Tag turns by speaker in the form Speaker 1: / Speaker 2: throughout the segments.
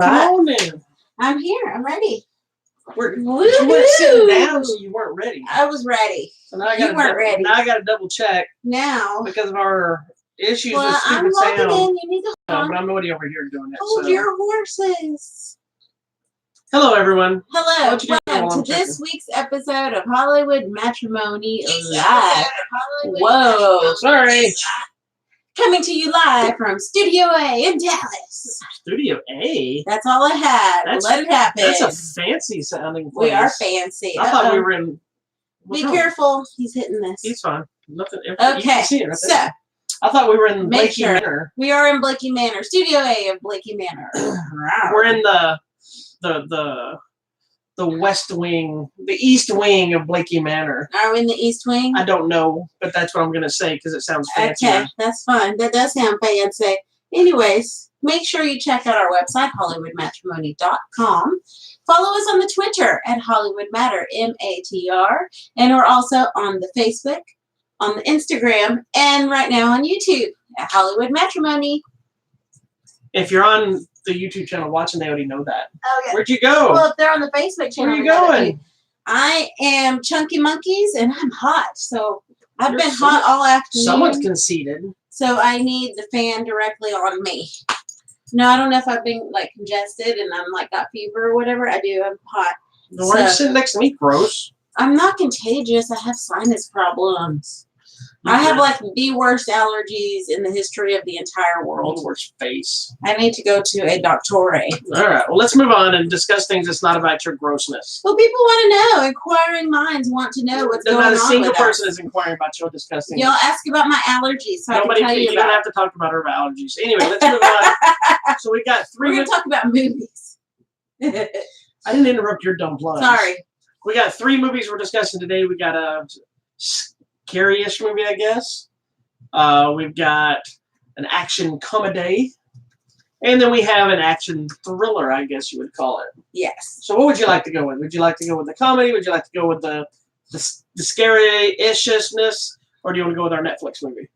Speaker 1: Come on then.
Speaker 2: I'm here. I'm ready.
Speaker 1: You weren't sitting down, so you weren't ready.
Speaker 2: I was ready.
Speaker 1: So now
Speaker 2: You weren't ready.
Speaker 1: Now I got to double check
Speaker 2: now
Speaker 1: because of our issues with
Speaker 2: I'm
Speaker 1: stupid sound.
Speaker 2: in. You need to
Speaker 1: But I'm already over here doing it.
Speaker 2: hold your horses.
Speaker 1: Hello, everyone.
Speaker 2: Hello. Welcome to this week's episode of Hollywood Matrimony Live. Whoa.
Speaker 1: Sorry.
Speaker 2: Coming to you live from Studio A in Dallas.
Speaker 1: Studio A?
Speaker 2: That's all I had. Let it happen.
Speaker 1: That's a fancy sounding place.
Speaker 2: We are fancy.
Speaker 1: I thought we were in...
Speaker 2: Be careful. He's hitting this.
Speaker 1: He's fine. Nothing.
Speaker 2: Okay.
Speaker 1: You can see it right
Speaker 2: so...
Speaker 1: there. I thought we were in Blakey Manor.
Speaker 2: We are in Blakey Manor. Studio A of Blakey Manor.
Speaker 1: We're in the west wing, the east wing of Blakey Manor.
Speaker 2: Are we in the east wing?
Speaker 1: I don't know, but that's what I'm going to say because it sounds fancy.
Speaker 2: Okay, that's fine. That does sound fancy. Anyways, make sure you check out our website, HollywoodMatrimony.com. Follow us on the Twitter at Hollywood Matter, M-A-T-R. And we're also on the Facebook, on the Instagram, and right now on YouTube at Hollywood Matrimony.
Speaker 1: If you're on the YouTube channel watching, they already know that.
Speaker 2: Oh, yeah.
Speaker 1: Where'd you go?
Speaker 2: Well, if they're on the Facebook channel.
Speaker 1: Where are you going?
Speaker 2: I am Chunky Monkeys, and I'm hot. So I've been hot all afternoon.
Speaker 1: Someone's conceited.
Speaker 2: So I need the fan directly on me. No, I don't know if I've been like congested and I'm like got fever or whatever. I do. I'm hot.
Speaker 1: Why are you sitting next to me? Gross.
Speaker 2: I'm not contagious. I have sinus problems. I have like the worst allergies in the history of the entire world.
Speaker 1: Worst face.
Speaker 2: I need to go to a doctore.
Speaker 1: All right. Well, let's move on and discuss things that's not about your grossness.
Speaker 2: Well, people want to know. Inquiring minds want to know what's going on.
Speaker 1: Not a single person is inquiring about your disgusting.
Speaker 2: You'll ask about my allergies, so
Speaker 1: Nobody,
Speaker 2: I can tell you
Speaker 1: don't have to talk about her allergies. Anyway, let's move on. So we got three.
Speaker 2: We're going to talk about movies.
Speaker 1: I didn't interrupt your dumb plug.
Speaker 2: Sorry.
Speaker 1: We got 3 movies we're discussing today. We got a scary-ish movie, I guess. We've got an action comedy. And then we have an action thriller, I guess you would call it.
Speaker 2: Yes.
Speaker 1: So what would you like to go with? Would you like to go with the comedy? Would you like to go with the scary-ishness? Or do you want to go with our Netflix movie?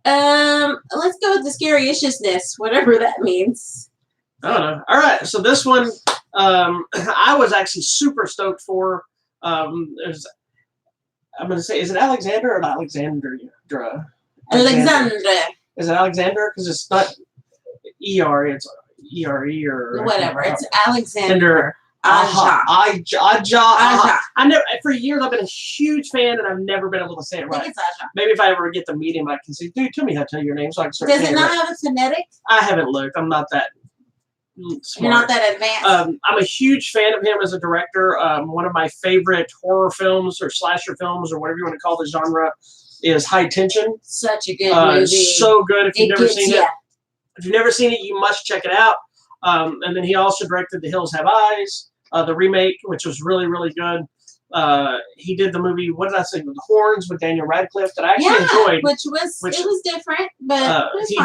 Speaker 2: Let's go with the scary-ishness, whatever that means.
Speaker 1: I don't know. All right. So this one, I was actually super stoked for. I'm going to say, is it Alexander or Alexandra?
Speaker 2: Alexandra.
Speaker 1: Is it Alexander? Because it's not E-R, it's E-R-E or...
Speaker 2: Whatever. It's Alexander.
Speaker 1: Aja.
Speaker 2: Aja.
Speaker 1: I know, for years I've been a huge fan and I've never been able to say it right.
Speaker 2: I think it's Aja.
Speaker 1: Maybe if I ever get to meet him, I can say, dude, tell me how to tell your name so I can start
Speaker 2: Does it
Speaker 1: saying
Speaker 2: not
Speaker 1: right.
Speaker 2: have a phonetic?
Speaker 1: I haven't looked. I'm not that smart.
Speaker 2: You're not that advanced?
Speaker 1: I'm a huge fan of him as a director. One of my favorite horror films or slasher films or whatever you want to call the genre is High Tension.
Speaker 2: Such a good movie.
Speaker 1: So good. If you've never seen it, if you've never seen it, you must check it out. And then he also directed The Hills Have Eyes, the remake, which was really, really good. He did the movie, what did I say, with the Horns with Daniel Radcliffe that I actually enjoyed.
Speaker 2: Which was different, but
Speaker 1: he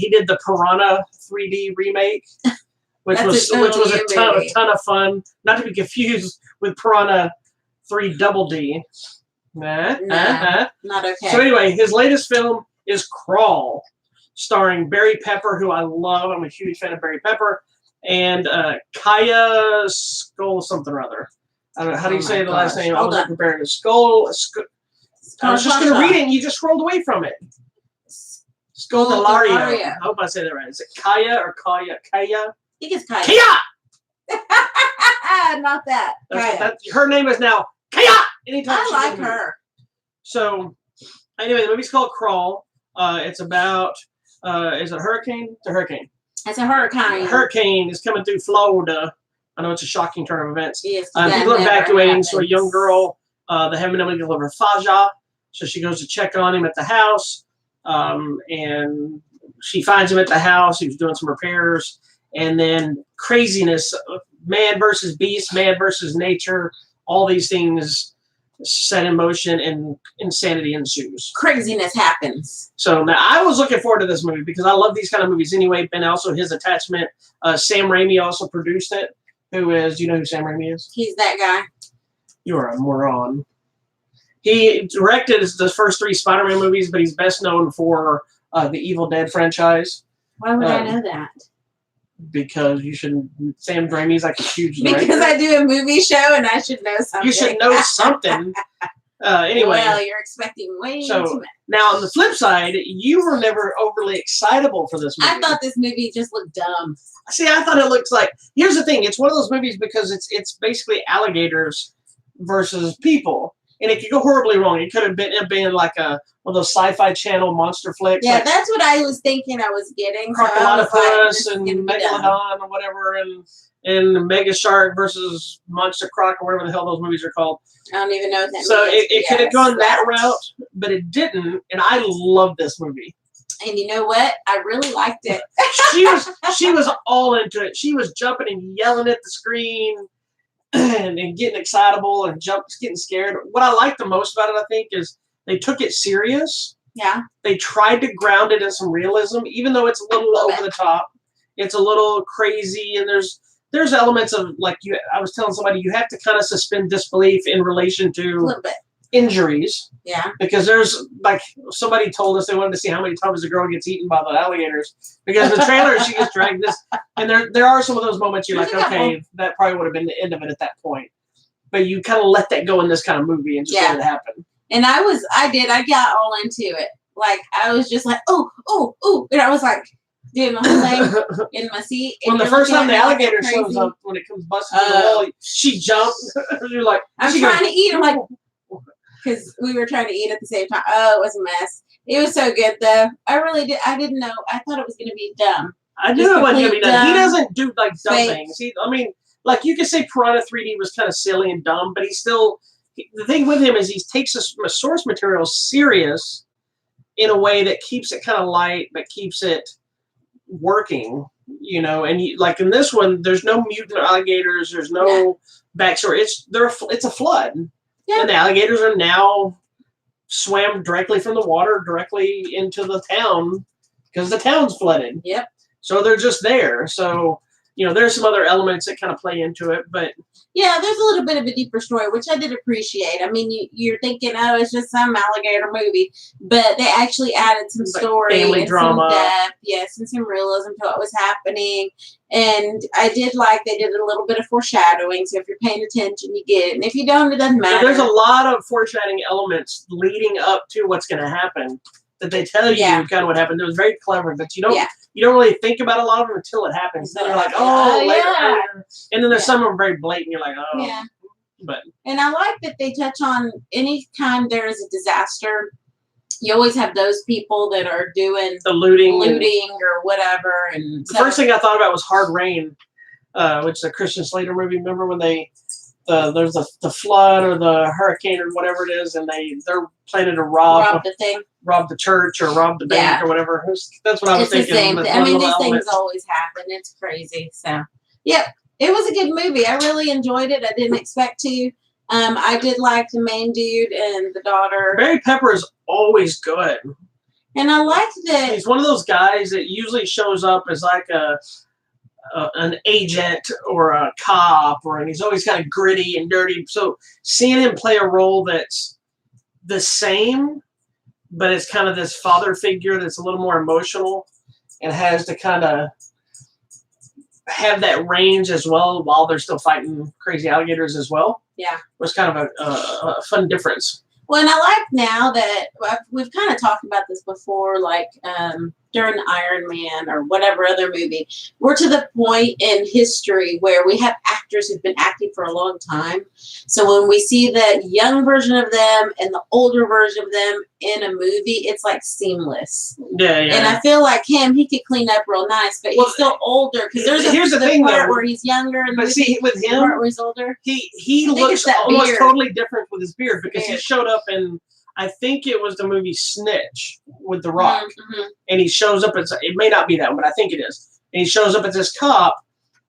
Speaker 1: did the Piranha 3D remake, which was a ton of fun. Not to be confused with Piranha 3 Double D. Not
Speaker 2: okay.
Speaker 1: So anyway, his latest film is Crawl, starring Barry Pepper, who I love. I'm a huge fan of Barry Pepper, and Kaya Skull something or other. I don't know, how do you say the last name? I was comparing to Skull. I was just going to read it, and you just scrolled away from it. Scoldelario. I hope I say that right. Is it Kaya or Kaya? Kaya?
Speaker 2: I think it's Kaya.
Speaker 1: Kaya!
Speaker 2: Not that.
Speaker 1: Her name is now Kaya! Anytime
Speaker 2: I like her.
Speaker 1: So, anyway, the movie's called Crawl. It's about, is it a hurricane? It's a hurricane.
Speaker 2: It's a hurricane.
Speaker 1: A hurricane is coming through Florida. I know it's a shocking turn of events.
Speaker 2: Yes,
Speaker 1: people are evacuating, so a young girl, they haven't been able to deliver Faja, so she goes to check on him at the house, and she finds him at the house. He was doing some repairs, and then craziness, man versus beast, man versus nature, all these things set in motion and insanity ensues.
Speaker 2: Craziness happens.
Speaker 1: So now I was looking forward to this movie because I love these kind of movies anyway, and also his attachment. Sam Raimi also produced it. Who is, do you know who Sam Raimi is?
Speaker 2: He's that guy.
Speaker 1: You are a moron. He directed the first 3 Spider-Man movies, but he's best known for the Evil Dead franchise.
Speaker 2: Why would I know that?
Speaker 1: because you should. Sam Raimi's like a huge
Speaker 2: Because
Speaker 1: director.
Speaker 2: I do a movie show and I should know something.
Speaker 1: You should know something. Anyway,
Speaker 2: well, you're expecting way too much.
Speaker 1: Now on the flip side, you were never overly excitable for this movie.
Speaker 2: I thought this movie just looked dumb.
Speaker 1: See, I thought it looked like. Here's the thing: it's one of those movies because it's basically alligators versus people, and it could go horribly wrong. It could have been like one of those Sci-Fi Channel monster flicks.
Speaker 2: Yeah,
Speaker 1: like
Speaker 2: that's what I was thinking I was getting.
Speaker 1: Crocodilopus
Speaker 2: So
Speaker 1: and Megalodon or whatever, and Mega Shark versus Monster Croc or whatever the hell those movies are called.
Speaker 2: I don't even know what that means.
Speaker 1: So it could have gone that route, but it didn't, and I love this movie.
Speaker 2: And you know what? I really liked it.
Speaker 1: she was all into it. She was jumping and yelling at the screen and getting excitable and getting scared. What I like the most about it, I think, is they took it serious.
Speaker 2: Yeah.
Speaker 1: They tried to ground it in some realism, even though it's a little over the top. It's a little crazy, and there's elements of, like, I was telling somebody, you have to kind of suspend disbelief in relation to
Speaker 2: A little bit.
Speaker 1: Injuries.
Speaker 2: Yeah.
Speaker 1: Because there's, like, somebody told us they wanted to see how many times the girl gets eaten by the alligators. Because in the trailer, she gets dragged this. And there are some of those moments you're like, okay, that probably would have been the end of it at that point. But you kind of let that go in this kind of movie and just let it happen.
Speaker 2: And I got all into it. Like, I was just like, oh. And I was like, doing the whole thing in my seat.
Speaker 1: When the first time the alligator shows up, when it comes busting through the wall, she jumps. You're like,
Speaker 2: I'm trying to eat. I'm like, because we were trying to eat at the same time. Oh, it was a mess. It was so good, though. I didn't know. I thought it was going to be dumb.
Speaker 1: I knew it wasn't going to be dumb. He doesn't do, like, dumb
Speaker 2: fake
Speaker 1: things. I mean, like, you could say Piranha 3D was kind of silly and dumb, but the thing with him is he takes the source material serious in a way that keeps it kind of light, but keeps it working, and like in this one, there's no mutant alligators, there's no backstory. It's a flood. And the alligators are now swam directly from the water directly into the town because the town's flooded.
Speaker 2: Yep.
Speaker 1: So they're just there. So, there's some other elements that kind of play into it, but
Speaker 2: yeah, there's a little bit of a deeper story, which I did appreciate. I mean, you're thinking, oh, it's just some alligator movie, but they actually added some story
Speaker 1: family
Speaker 2: and
Speaker 1: drama,
Speaker 2: some depth, yes, and some realism to what was happening. And I did like they did a little bit of foreshadowing. So if you're paying attention, you get it, and if you don't, it doesn't matter.
Speaker 1: So there's a lot of foreshadowing elements leading up to what's going to happen that they tell you kind of what happened. It was very clever, but you don't really think about a lot of them until it happens. Then you're like, later. And then there's some of them very blatant. You're like, oh.
Speaker 2: Yeah.
Speaker 1: But.
Speaker 2: And I like that they touch on any time there is a disaster. You always have those people that are doing
Speaker 1: the looting
Speaker 2: or whatever. And
Speaker 1: the first thing I thought about was Hard Rain, which is a Christian Slater movie. Remember when there's the flood or the hurricane or whatever it is, and they're planning to rob the church or rob the bank or whatever. That's what I was thinking.
Speaker 2: The same thing. I mean, these things always happen. It's crazy. So, yep, it was a good movie. I really enjoyed it. I didn't expect to. I did like the main dude and the daughter.
Speaker 1: Barry Pepper is always good.
Speaker 2: And I liked that.
Speaker 1: He's one of those guys that usually shows up as like an agent or a cop, and he's always kind of gritty and dirty. So seeing him play a role that's the same, but it's kind of this father figure that's a little more emotional and has to kind of have that range as well while they're still fighting crazy alligators as well.
Speaker 2: Yeah.
Speaker 1: Was kind of a fun difference.
Speaker 2: Well, and I like now that we've kind of talked about this before, like during Iron Man or whatever other movie, we're to the point in history where we have actors who've been acting for a long time. So when we see the young version of them and the older version of them in a movie, it's like seamless.
Speaker 1: Yeah.
Speaker 2: And I feel like he could clean up real nice, but he's still older because there's the part where he's younger and
Speaker 1: see with him,
Speaker 2: part where he's older.
Speaker 1: He looks almost totally different with his beard because he showed up in, I think it was the movie Snitch with The Rock, and he shows up as, it may not be that one, but I think it is. And he shows up as this cop,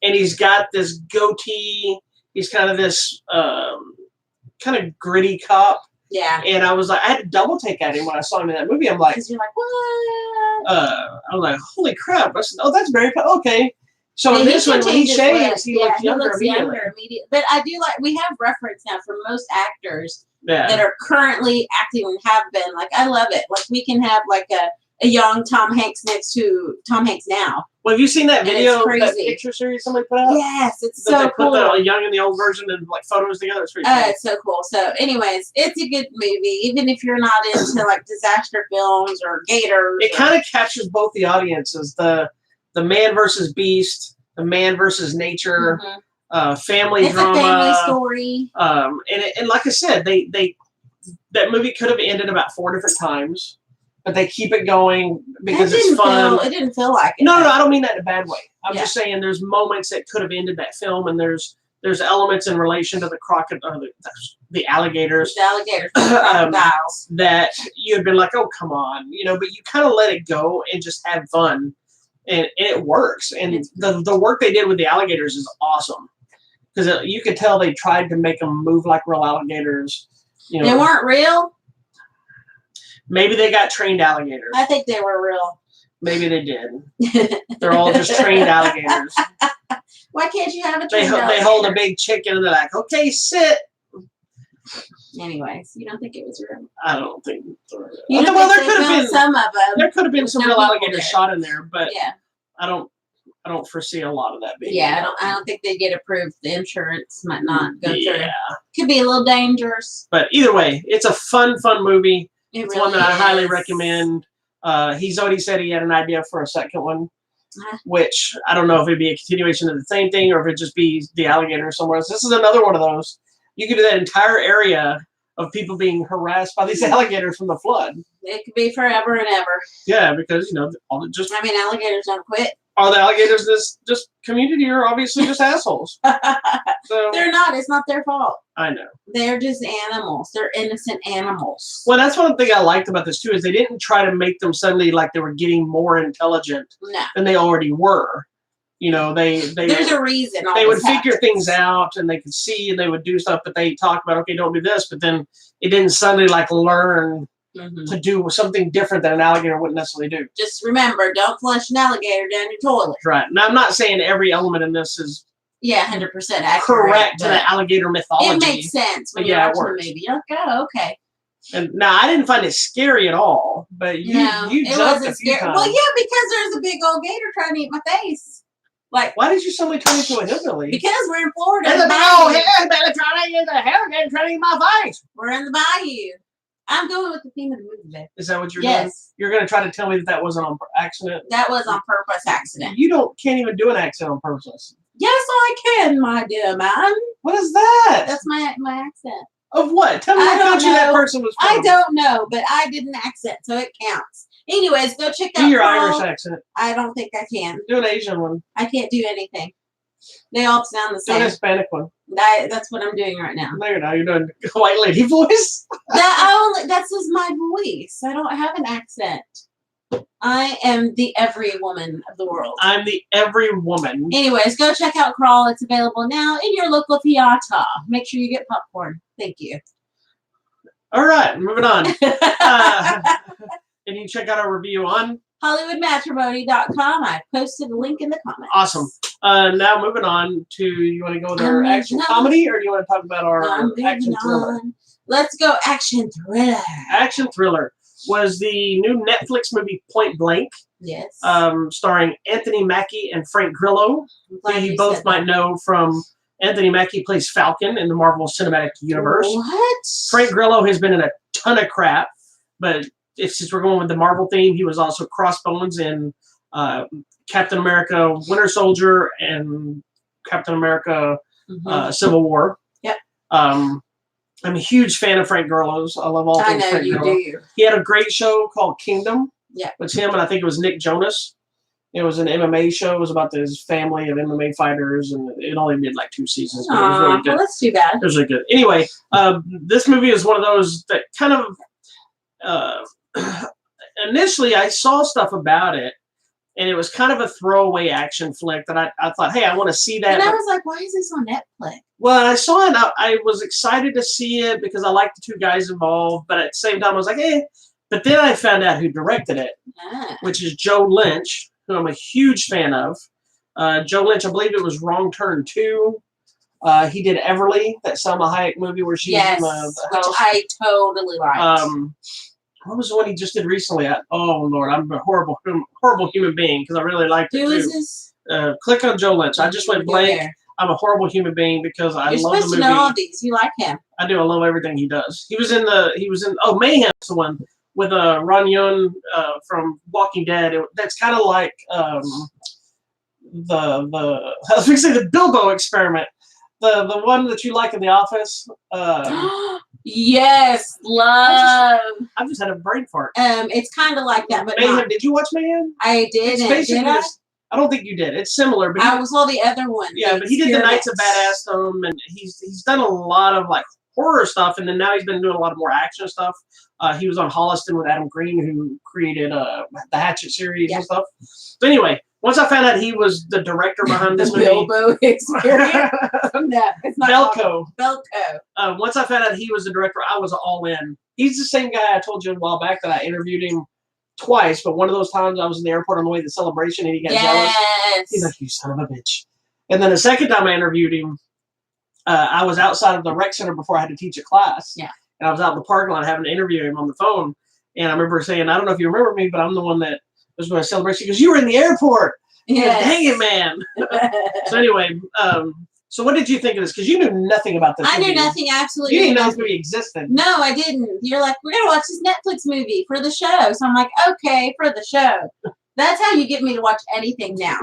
Speaker 1: and he's got this goatee. He's kind of this kind of gritty cop.
Speaker 2: Yeah.
Speaker 1: And I was like, I had to double take at him when I saw him in that movie. I'm like,
Speaker 2: because you're like, what?
Speaker 1: I was like, holy crap! I said, oh, that's very okay. So in this one, when he shaves, he looks younger immediately.
Speaker 2: But I do like, we have reference now for most actors that are currently acting and have been. Like, I love it. Like, we can have like a young Tom Hanks next to Tom Hanks now.
Speaker 1: Well, have you seen that
Speaker 2: And it's
Speaker 1: video, that
Speaker 2: crazy.
Speaker 1: picture series somebody put out?
Speaker 2: Yes, it's
Speaker 1: That
Speaker 2: so
Speaker 1: they
Speaker 2: cool.
Speaker 1: put the young and the old version and like photos together. It's pretty cool.
Speaker 2: It's so cool. So, anyways, it's a good movie, even if you're not into like disaster films or gators.
Speaker 1: It kind of captures both the audiences: the man versus beast, the man versus nature, family
Speaker 2: it's
Speaker 1: drama.
Speaker 2: a family story.
Speaker 1: And like I said, that movie could have ended about 4 different times, but they keep it going because it's fun.
Speaker 2: It didn't feel like it.
Speaker 1: No, I don't mean that in a bad way. I'm
Speaker 2: Yeah.
Speaker 1: just saying there's moments that could have ended that film, and there's elements in relation to the the alligators.
Speaker 2: The alligators, crocodiles.
Speaker 1: That you had been like, oh, come on, but you kind of let it go and just have fun, and it works. And the work they did with the alligators is awesome, because you could tell they tried to make them move like real alligators.
Speaker 2: They weren't real.
Speaker 1: Maybe they got trained alligators.
Speaker 2: I think they were real.
Speaker 1: Maybe they did. They're all just trained alligators.
Speaker 2: Why can't you have a trained alligator?
Speaker 1: They hold a big chicken and they're like, okay, sit.
Speaker 2: Anyways, you don't think it was real?
Speaker 1: I don't think.
Speaker 2: There could have been some of them.
Speaker 1: There could have been some real alligators shot in there, but
Speaker 2: yeah,
Speaker 1: I don't foresee a lot of that being.
Speaker 2: Yeah, I don't think they get approved. The insurance might not go through.
Speaker 1: Yeah,
Speaker 2: could be a little dangerous.
Speaker 1: But either way, it's a fun movie. It's
Speaker 2: really
Speaker 1: one that I highly recommend. He's already said he had an idea for a second one, which I don't know if it'd be a continuation of the same thing or if it'd just be the alligator somewhere else. This is another one of those. You could do that entire area of people being harassed by these alligators from the flood.
Speaker 2: It could be forever and ever.
Speaker 1: Yeah, because
Speaker 2: alligators don't quit.
Speaker 1: Are the alligators this community or obviously just assholes? So
Speaker 2: they're not. It's not their fault.
Speaker 1: I know.
Speaker 2: They're just animals. They're innocent animals.
Speaker 1: Well, that's one thing I liked about this too, is they didn't try to make them suddenly like they were getting more intelligent than they already were. They
Speaker 2: there's a reason.
Speaker 1: They would figure things out and they could see and they would do stuff, but they talk about, okay, don't do this, but then it didn't suddenly like learn to do something different that an alligator wouldn't necessarily do.
Speaker 2: Just remember, don't flush an alligator down your toilet.
Speaker 1: Right. Now, I'm not saying every element in this is
Speaker 2: 100% accurate,
Speaker 1: correct to the alligator mythology.
Speaker 2: It makes sense when you're watching the movie. You're like, oh, okay.
Speaker 1: And now I didn't find it scary at all, but you jumped a few times.
Speaker 2: Well, yeah, because there's a big old gator trying to eat my face. Like,
Speaker 1: why did you suddenly turn into a hillbilly?
Speaker 2: Because we're in Florida.
Speaker 1: There's a big old hillbilly trying to eat the alligator trying to eat my face.
Speaker 2: We're in the bayou. I'm going with the theme of the movie today.
Speaker 1: Is that what you're doing? You're going to try to tell me that wasn't on accident?
Speaker 2: That was on purpose accident.
Speaker 1: You can't even do an accent on purpose.
Speaker 2: Yes, I can, my dear man.
Speaker 1: What is that?
Speaker 2: That's my accent.
Speaker 1: Of what? Tell me what country that person was from.
Speaker 2: I don't know, but I did an accent, so it counts. Anyways, go check out.
Speaker 1: Do your Irish accent.
Speaker 2: I don't think I can.
Speaker 1: Do an Asian one.
Speaker 2: I can't do anything. They all sound the same.
Speaker 1: Do an Hispanic one.
Speaker 2: That's what I'm doing right now.
Speaker 1: No, you're not. You're doing a white lady voice.
Speaker 2: That's just my voice. I don't have an accent. I am the every woman of the world.
Speaker 1: I'm the every woman.
Speaker 2: Anyways, go check out Crawl. It's available now in your local theater. Make sure you get popcorn. Thank you.
Speaker 1: All right, moving on. And you can check out our review on
Speaker 2: HollywoodMatrimony.com. I posted a link in the comments.
Speaker 1: Awesome. Now moving on to, you want to go with our action comedy, or do you want to talk about our action thriller?
Speaker 2: Let's go action thriller.
Speaker 1: Action thriller was the new Netflix movie Point Blank.
Speaker 2: Yes.
Speaker 1: Starring Anthony Mackie and Frank Grillo. You both might know from Anthony Mackie plays Falcon in the Marvel Cinematic Universe.
Speaker 2: What?
Speaker 1: Frank Grillo has been in a ton of crap, but since we're going with the Marvel theme, he was also Crossbones in Captain America Winter Soldier and Captain America Civil War.
Speaker 2: Yep.
Speaker 1: I'm a huge fan of Frank Grillo's. I love all things Frank Grillo. He had a great show called Kingdom.
Speaker 2: Yeah.
Speaker 1: With him, and I think it was Nick Jonas. It was an MMA show. It was about his family of MMA fighters, and it only did like 2 seasons. But it was really good.
Speaker 2: Well, that's too bad.
Speaker 1: It was really good. Anyway, this movie is one of those that kind of initially I saw stuff about it, and it was kind of a throwaway action flick that I thought, hey, I want to see that.
Speaker 2: And I was like, why is this on Netflix?
Speaker 1: Well, I saw it. I was excited to see it because I liked the 2 guys involved, but at the same time, I was like, hey. But then I found out who directed it, which is Joe Lynch, who I'm a huge fan of. Joe Lynch, I believe it was Wrong Turn 2. He did Everly, that Salma Hayek movie where she's in the house.
Speaker 2: Which I totally liked.
Speaker 1: what was the one he just did recently? Oh Lord, I'm a horrible human being because I really liked it
Speaker 2: Who
Speaker 1: too.
Speaker 2: is this?
Speaker 1: Click on Joe Lynch. I just went blank. I'm a horrible human being because I
Speaker 2: You're
Speaker 1: love the
Speaker 2: supposed
Speaker 1: movie.
Speaker 2: to know all these. You like him.
Speaker 1: I do. I love everything he does. He was in Mayhem's the one with Ron Young from Walking Dead. That's kind of like the I was going to say the Bilbo experiment. The one that you like in The Office.
Speaker 2: Yes, love.
Speaker 1: I've just had a brain fart.
Speaker 2: It's kind of like that, but
Speaker 1: Mayhem.
Speaker 2: not.
Speaker 1: Did you watch Mayhem?
Speaker 2: I did.
Speaker 1: It's basically I don't think you did. It's similar, but
Speaker 2: I saw the other one.
Speaker 1: Yeah, but he did the Knights of Badassdom, and he's done a lot of like horror stuff, and then now he's been doing a lot of more action stuff. He was on Holliston with Adam Green, who created the Hatchet series and stuff. So anyway, once I found out he was the director behind this movie,
Speaker 2: Bilbo experience. No, it's not
Speaker 1: Belko. Once I found out he was the director, I was all in. He's the same guy I told you a while back that I interviewed him twice, but one of those times I was in the airport on the way to the celebration and he got jealous. He's like, "You son of a bitch." And then the second time I interviewed him, I was outside of the rec center before I had to teach a class.
Speaker 2: Yeah.
Speaker 1: And I was out in the parking lot having to interview him on the phone. And I remember saying, "I don't know if you remember me, but I'm the one that was going to celebrate." He goes, "You were in the airport."
Speaker 2: Yes.
Speaker 1: Dang it, man. So anyway, so what did you think of this? Because you knew nothing about this movie.
Speaker 2: I knew nothing, absolutely.
Speaker 1: You didn't know this movie existed.
Speaker 2: No, I didn't. You're like, we're going to watch this Netflix movie for the show. So I'm like, okay, for the show. That's how you get me to watch anything now.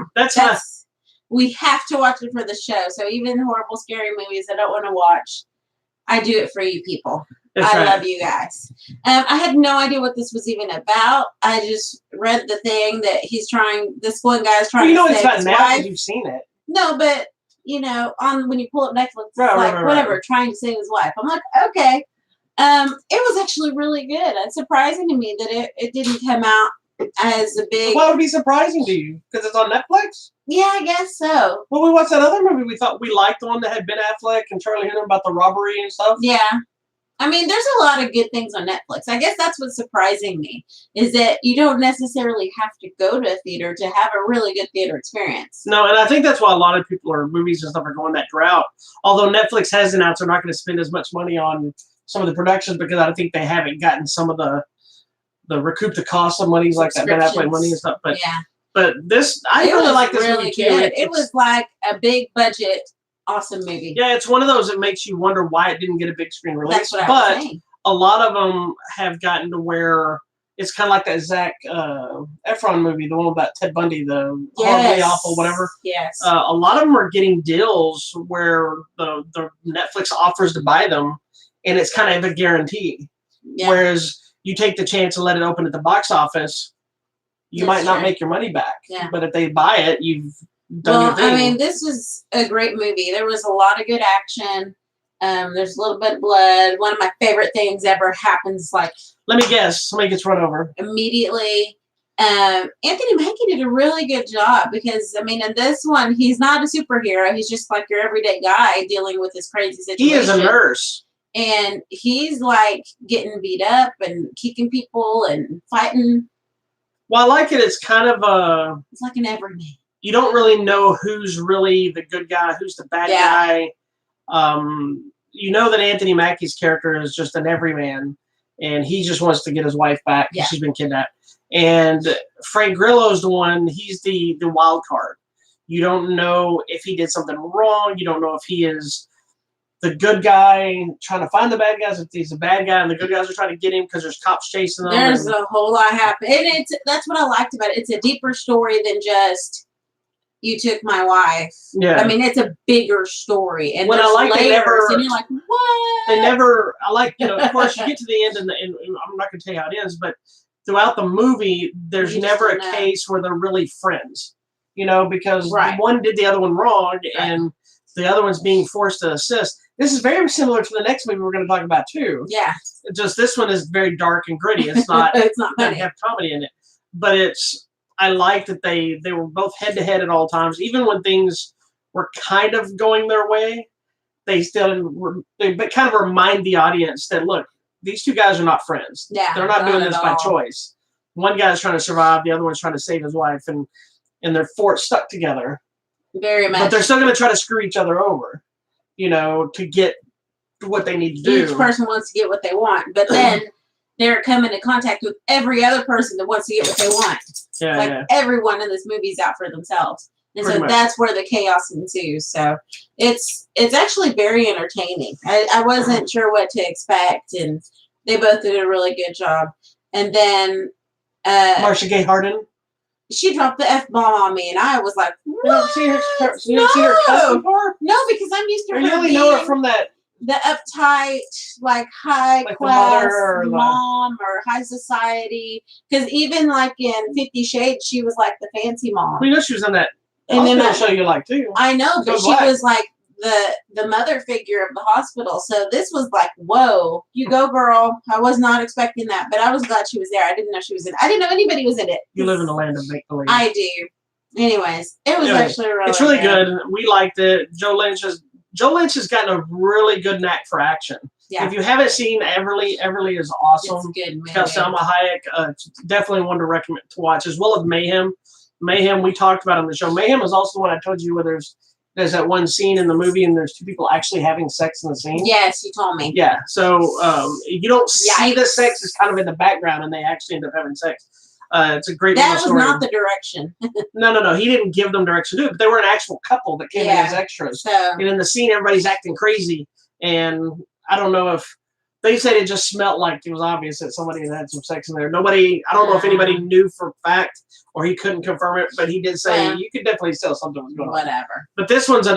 Speaker 2: We have to watch it for the show. So even horrible, scary movies I don't want to watch, I do it for you people. I love you guys. I had no idea what this was even about. I just read the thing that this one guy's trying to save his wife.
Speaker 1: It's about now because you've seen it.
Speaker 2: No, but, when you pull up Netflix, it's whatever, trying to save his wife. I'm like, okay. It was actually really good. It's surprising to me that it didn't come out as a big...
Speaker 1: Why would it be surprising to you? Because it's on Netflix?
Speaker 2: Yeah, I guess so.
Speaker 1: Well, we watched that other movie. We thought we liked the one that had Ben Affleck and Charlie Hunnam about the robbery and stuff.
Speaker 2: Yeah. I mean, there's a lot of good things on Netflix. I guess that's what's surprising me, is that you don't necessarily have to go to a theater to have a really good theater experience.
Speaker 1: No, and I think that's why a lot of people movies and stuff are going that route. Although Netflix has announced they're not going to spend as much money on some of the productions because I think they haven't gotten some of the recoup the cost of monies like that Ben Affleck money and stuff. But but this, I really like this movie too.
Speaker 2: It was like a big budget, awesome movie.
Speaker 1: Yeah, it's one of those that makes you wonder why it didn't get a big screen release.
Speaker 2: That's what I was saying.
Speaker 1: A lot of them have gotten to where it's kind of like that Zac Efron movie, the one about Ted Bundy, the horribly awful whatever.
Speaker 2: Yes.
Speaker 1: A lot of them are getting deals where the Netflix offers to buy them, and it's kind of a guarantee. Yeah. Whereas you take the chance and let it open at the box office, you might not make your money back. Yeah. But if they buy it, you've done your thing.
Speaker 2: I mean, this was a great movie. There was a lot of good action. There's a little bit of blood. One of my favorite things ever happens, like...
Speaker 1: Let me guess. Somebody gets run over.
Speaker 2: Immediately. Anthony Mackie did a really good job because, I mean, in this one, he's not a superhero. He's just like your everyday guy dealing with this crazy situation.
Speaker 1: He is a nurse.
Speaker 2: And he's like getting beat up and kicking people and fighting.
Speaker 1: Well, I like it. It's kind of
Speaker 2: it's like an everyman.
Speaker 1: You don't really know who's really the good guy, who's the bad guy. You know that Anthony Mackie's character is just an everyman, and he just wants to get his wife back because she's been kidnapped. And Frank Grillo's the one. He's the wild card. You don't know if he did something wrong. You don't know if he is the good guy trying to find the bad guys, if he's the bad guy and the good guys are trying to get him because there's cops chasing them.
Speaker 2: There's a whole lot happening. And that's what I liked about it. It's a deeper story than just you took my wife. Yeah. I mean, it's a bigger story. And
Speaker 1: when I like
Speaker 2: layers, and you're like, what?
Speaker 1: They never, I like, of course, you get to the end, and I'm not going to tell you how it ends, but throughout the movie, there's never a case where they're really friends. Because one did the other one wrong, and the other one's being forced to assist. This is very similar to the next movie we're going to talk about too. Yeah. Just this one is very dark and gritty. It's not.
Speaker 2: It's not funny.
Speaker 1: Have comedy in it, but I like that they were both head to head at all times, even when things were kind of going their way. They kind of remind the audience that look, these two guys are not friends. Yeah. They're not doing this by choice. One guy's trying to survive, the other one's trying to save his wife, and they're stuck together.
Speaker 2: Very much.
Speaker 1: But they're still going to try to screw each other over, to get what they need to do.
Speaker 2: Each person wants to get what they want. But then they're coming in contact with every other person that wants to get what they want.
Speaker 1: Yeah,
Speaker 2: Like
Speaker 1: yeah.
Speaker 2: everyone in this movie is out for themselves. And
Speaker 1: Pretty
Speaker 2: so
Speaker 1: much.
Speaker 2: that's where the chaos ensues. So it's actually very entertaining. I wasn't sure what to expect, and they both did a really good job. And then
Speaker 1: Marcia Gay Harden.
Speaker 2: she dropped the F-bomb on me, and I was like, what?
Speaker 1: You don't see her. You don't see her cuss before.
Speaker 2: No, because I'm used to
Speaker 1: Or
Speaker 2: her
Speaker 1: you only
Speaker 2: being
Speaker 1: know her from that.
Speaker 2: the uptight, like high
Speaker 1: Like the
Speaker 2: class
Speaker 1: mother or the-
Speaker 2: mom or high society. Because even like in 50 Shades, she was like the fancy mom.
Speaker 1: We know she was on that.
Speaker 2: And then
Speaker 1: Hospital show you like too.
Speaker 2: I know, but
Speaker 1: Go
Speaker 2: she
Speaker 1: Black.
Speaker 2: was like the mother figure of the hospital. So this was like, whoa, you go, girl. I was not expecting that, but I was glad she was there. I didn't know she was in it. I didn't know anybody was in it.
Speaker 1: You live in the land of make believe.
Speaker 2: I do. Anyways, it was actually really
Speaker 1: It's really good. We liked it. Joe Lynch has gotten a really good knack for action.
Speaker 2: Yeah.
Speaker 1: If you haven't seen Everly is awesome.
Speaker 2: It's a good movie.
Speaker 1: It's got Salma Hayek. It's definitely one to recommend to watch, as well as Mayhem. Mayhem we talked about on the show. Mayhem is also the one I told you where there's that one scene in the movie and there's two people actually having sex in the scene.
Speaker 2: Yes, you told me.
Speaker 1: Yeah. So you don't see the sex; it's kind of in the background, and they actually end up having sex. It's a great
Speaker 2: That was
Speaker 1: story.
Speaker 2: not the direction.
Speaker 1: No. He didn't give them direction to do it, but they were an actual couple that came in as extras.
Speaker 2: So
Speaker 1: And in the scene, everybody's acting crazy. And I don't know if they said it just smelled like it was obvious that somebody had some sex in there. I don't know if anybody knew for a fact or he couldn't confirm it, but he did say you could definitely tell something was going on.
Speaker 2: whatever.
Speaker 1: But this one's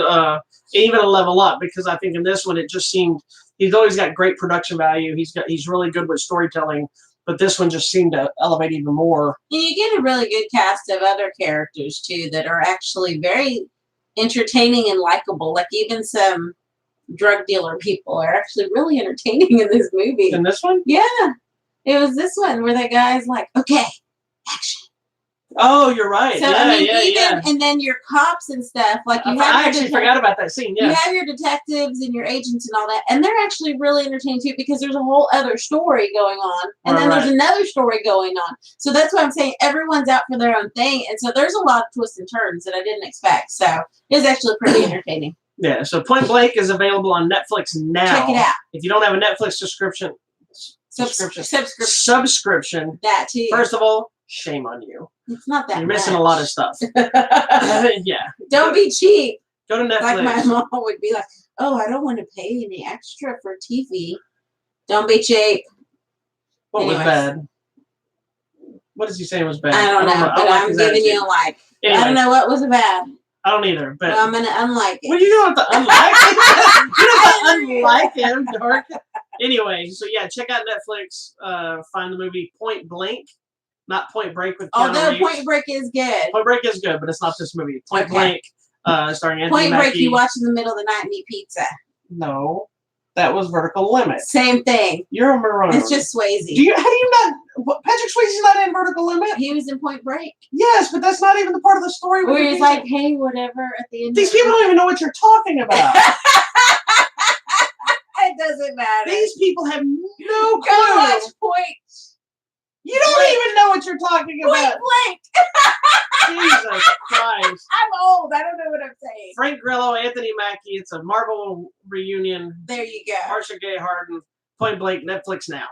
Speaker 1: even a level up because I think in this one, it just seemed he's always got great production value. He's really good with storytelling. But this one just seemed to elevate even more.
Speaker 2: And you get a really good cast of other characters, too, that are actually very entertaining and likable. Like, even some drug dealer people are actually really entertaining in this movie.
Speaker 1: In this one?
Speaker 2: Yeah. It was this one where that guy's like, okay, action.
Speaker 1: Oh, you're right.
Speaker 2: So, and then your cops and stuff, like
Speaker 1: I actually forgot about that scene. Yeah.
Speaker 2: You have your detectives and your agents and all that, and they're actually really entertaining too because there's a whole other story going on, and then there's another story going on. So that's why I'm saying everyone's out for their own thing, and so there's a lot of twists and turns that I didn't expect. So it was actually pretty entertaining.
Speaker 1: Yeah. So Point Blank is available on Netflix now.
Speaker 2: Check it out.
Speaker 1: If you don't have a Netflix subscription,
Speaker 2: that too.
Speaker 1: First of all, shame on you.
Speaker 2: It's not that
Speaker 1: You're missing
Speaker 2: much.
Speaker 1: a lot of stuff. Yeah.
Speaker 2: Don't be cheap.
Speaker 1: Go to Netflix.
Speaker 2: Like my mom would be like, oh, I don't want to pay any extra for TV. Don't be cheap.
Speaker 1: What was bad? What is he saying was bad?
Speaker 2: I don't know, but I'm giving you a like.
Speaker 1: Anyway,
Speaker 2: I don't know what was bad.
Speaker 1: I don't either, but
Speaker 2: I'm going to unlike it.
Speaker 1: Well, you don't have to unlike it. You don't have to unlike him, dork. Anyway, so yeah, check out Netflix. Find the movie Point Blank, not Point Break with Keanu
Speaker 2: Although
Speaker 1: Reeves.
Speaker 2: Point Break is good.
Speaker 1: Point Break is good, but it's not this movie. Point Blank, starring Anthony
Speaker 2: Point
Speaker 1: Mackie.
Speaker 2: Break you watch in the middle of the night and eat pizza.
Speaker 1: No, that was Vertical Limit.
Speaker 2: Same thing.
Speaker 1: You're a Marone.
Speaker 2: It's just Swayze.
Speaker 1: How do you not? Patrick Swayze's not in Vertical Limit.
Speaker 2: He was in Point Break.
Speaker 1: Yes, but that's not even the part of the story.
Speaker 2: Where he's like, hey, whatever, at the end.
Speaker 1: These people don't even know what you're talking about.
Speaker 2: It doesn't matter.
Speaker 1: These people have no clue.
Speaker 2: Go watch Point.
Speaker 1: You don't even know what you're talking about.
Speaker 2: Point Blank.
Speaker 1: Jesus Christ.
Speaker 2: I'm old. I don't know what I'm saying.
Speaker 1: Frank Grillo, Anthony Mackie. It's a Marvel reunion.
Speaker 2: There you go.
Speaker 1: Marcia Gay Harden. Point Blank. Netflix now.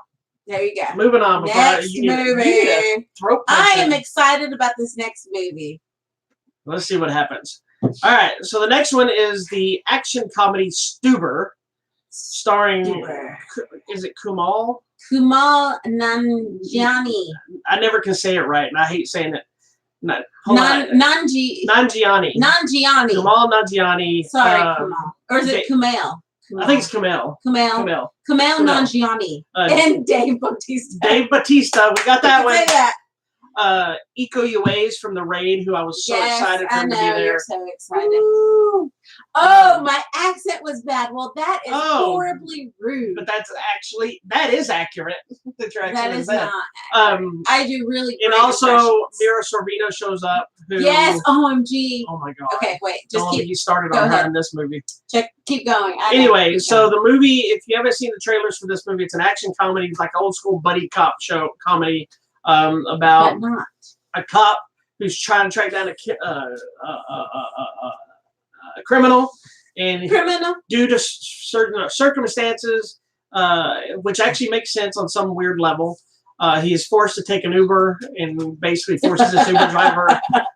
Speaker 2: There you go.
Speaker 1: Moving on.
Speaker 2: Next movie. I am excited about this next movie.
Speaker 1: Let's see what happens. All right. So the next one is the action comedy Stuber, starring. Is it Kumal?
Speaker 2: Kumal Nanjiani.
Speaker 1: I never can say it right, and I hate saying it.
Speaker 2: Nanjiani. Nanjiani.
Speaker 1: Kumal Nanjiani.
Speaker 2: Sorry, Kumal. Or is it Kumail?
Speaker 1: I think it's Kumail.
Speaker 2: Kumail Nanjiani. And Dave Bautista.
Speaker 1: Dave Bautista. We got that one.
Speaker 2: Say that.
Speaker 1: Iko Uwais from The Raid, who I was so excited for him to be there.
Speaker 2: You're so excited. Ooh. Oh, my accent was bad. Well, that is horribly rude.
Speaker 1: But that is accurate. That your accent is bad.
Speaker 2: Not I do really great
Speaker 1: and also,
Speaker 2: impressions.
Speaker 1: Mira Sorvino shows up. Who,
Speaker 2: yes, OMG.
Speaker 1: Oh my God.
Speaker 2: Okay, wait. Just
Speaker 1: Don't get started on her in this movie.
Speaker 2: Keep going.
Speaker 1: Anyway, so the movie, if you haven't seen the trailers for this movie, it's an action comedy. It's like an old school buddy cop show comedy about a cop who's trying to track down a criminal, and due to certain circumstances, which actually makes sense on some weird level. He is forced to take an Uber and basically forces his Uber driver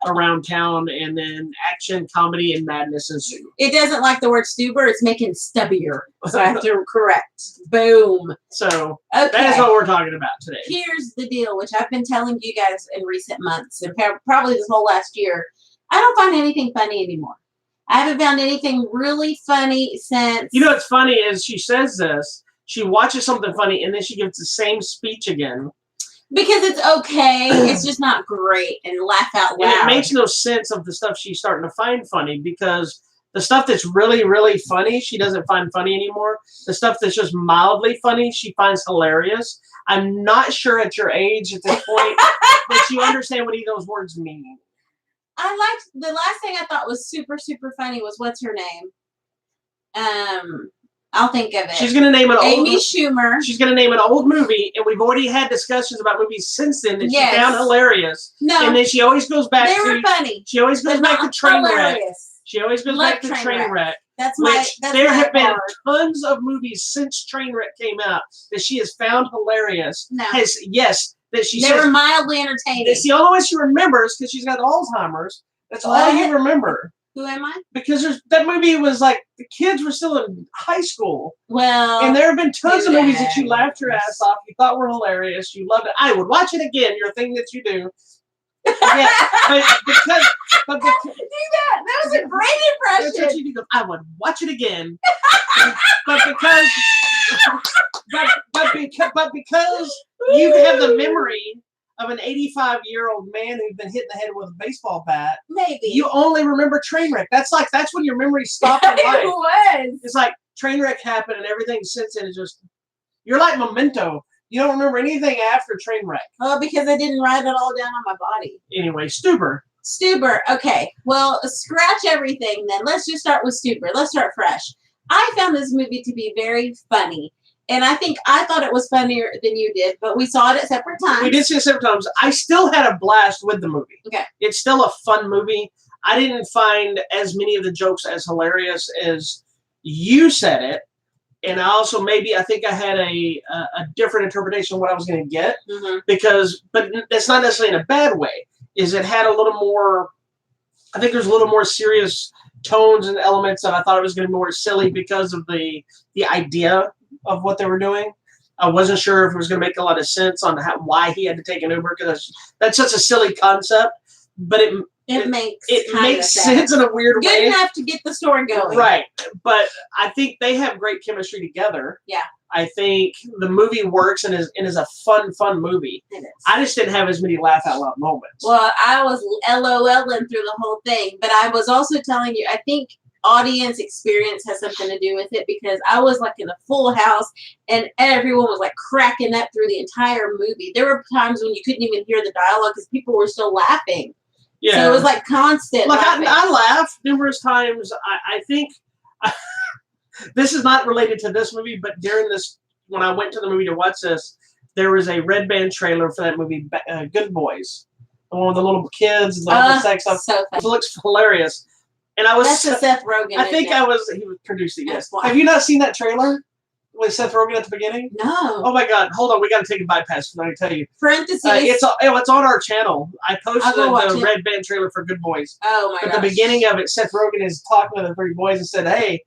Speaker 1: around town, and then action, comedy, and madness ensue.
Speaker 2: It doesn't like the word Stuber. It's making stubbier. So I have to correct. Boom.
Speaker 1: So
Speaker 2: Okay.
Speaker 1: that is what we're talking about today.
Speaker 2: Here's the deal, which I've been telling you guys in recent months and probably this whole last year. I don't find anything funny anymore. I haven't found anything really funny since.
Speaker 1: You know what's funny is she says this. She watches something funny, and then she gives the same speech again.
Speaker 2: Because it's okay. It's just not great and laugh out loud.
Speaker 1: And it makes no sense of the stuff she's starting to find funny, because the stuff that's really, really funny, she doesn't find funny anymore. The stuff that's just mildly funny, she finds hilarious. I'm not sure at your age at this point that you understand what either of those words mean.
Speaker 2: I liked the last thing I thought was super, super funny was what's her name? I'll think of it.
Speaker 1: She's going to name an
Speaker 2: Amy Schumer.
Speaker 1: She's going to name an old movie, and we've already had discussions about movies since then that she found hilarious.
Speaker 2: No.
Speaker 1: And then she always goes back
Speaker 2: to... They were funny.
Speaker 1: She always goes back to Trainwreck. She always goes back to
Speaker 2: Trainwreck. That's
Speaker 1: there have been tons of movies since Trainwreck came out that she has found hilarious.
Speaker 2: No.
Speaker 1: They
Speaker 2: were mildly entertaining.
Speaker 1: It's the only one she remembers because she's got Alzheimer's. That's all you remember.
Speaker 2: Who am I?
Speaker 1: Because that movie was like, the kids were still in high school.
Speaker 2: Well.
Speaker 1: And there have been tons of movies that you laughed your ass off, you thought were hilarious, you loved it. I would watch it again, your thing that you do. Yeah, but because
Speaker 2: do that. That was a great impression.
Speaker 1: That's what you do. I would watch it again. but because you have the memory of an 85-year-old man who's been hit in the head with a baseball bat.
Speaker 2: Maybe.
Speaker 1: You only remember Trainwreck. That's when your memory stopped in life.
Speaker 2: It was.
Speaker 1: It's like Trainwreck happened and everything since then is just, you're like Memento. You don't remember anything after Trainwreck.
Speaker 2: Oh, because I didn't write it all down on my body.
Speaker 1: Anyway, Stuber.
Speaker 2: Okay. Well, scratch everything then. Let's just start with Stuber. Let's start fresh. I found this movie to be very funny. And I thought it was funnier than you did, but we saw it at separate times.
Speaker 1: We did see it separate times. I still had a blast with the movie.
Speaker 2: Okay.
Speaker 1: It's still a fun movie. I didn't find as many of the jokes as hilarious as you said it. And I also I think I had a different interpretation of what I was going to get.
Speaker 2: Mm-hmm.
Speaker 1: But that's not necessarily in a bad way. It had a little more, I think there's a little more serious tones and elements that I thought it was going to be more silly because of the idea of what they were doing. I wasn't sure if it was going to make a lot of sense on why he had to take an Uber, because that's such a silly concept, but it makes sense in a weird way.
Speaker 2: Good enough to get the story going.
Speaker 1: Right. But I think they have great chemistry together.
Speaker 2: Yeah.
Speaker 1: I think the movie works and is a fun movie.
Speaker 2: It is.
Speaker 1: I just didn't have as many laugh out loud moments.
Speaker 2: Well, I was LOLing through the whole thing, but I was also telling you, I think audience experience has something to do with it, because I was like in a full house and everyone was like cracking up through the entire movie. There were times when you couldn't even hear the dialogue because people were still laughing. Yeah. So it was like constant.
Speaker 1: Look, I laughed numerous times. I think this is not related to this movie, but during this, when I went to the movie to watch this, there was a red band trailer for that movie, Good Boys. The one with the little kids and the little sex stuff.
Speaker 2: So
Speaker 1: it looks hilarious. And I was.
Speaker 2: That's the Seth Rogen.
Speaker 1: I think he was producing it. Have you not seen that trailer with Seth Rogen at the beginning?
Speaker 2: No.
Speaker 1: Oh my God! Hold on, we got to take a bypass. Let me tell you.
Speaker 2: Parentheses.
Speaker 1: It's on our channel. I posted the red band trailer for Good Boys.
Speaker 2: Oh my God!
Speaker 1: At the beginning of it, Seth Rogen is talking to the three boys and said, "Hey,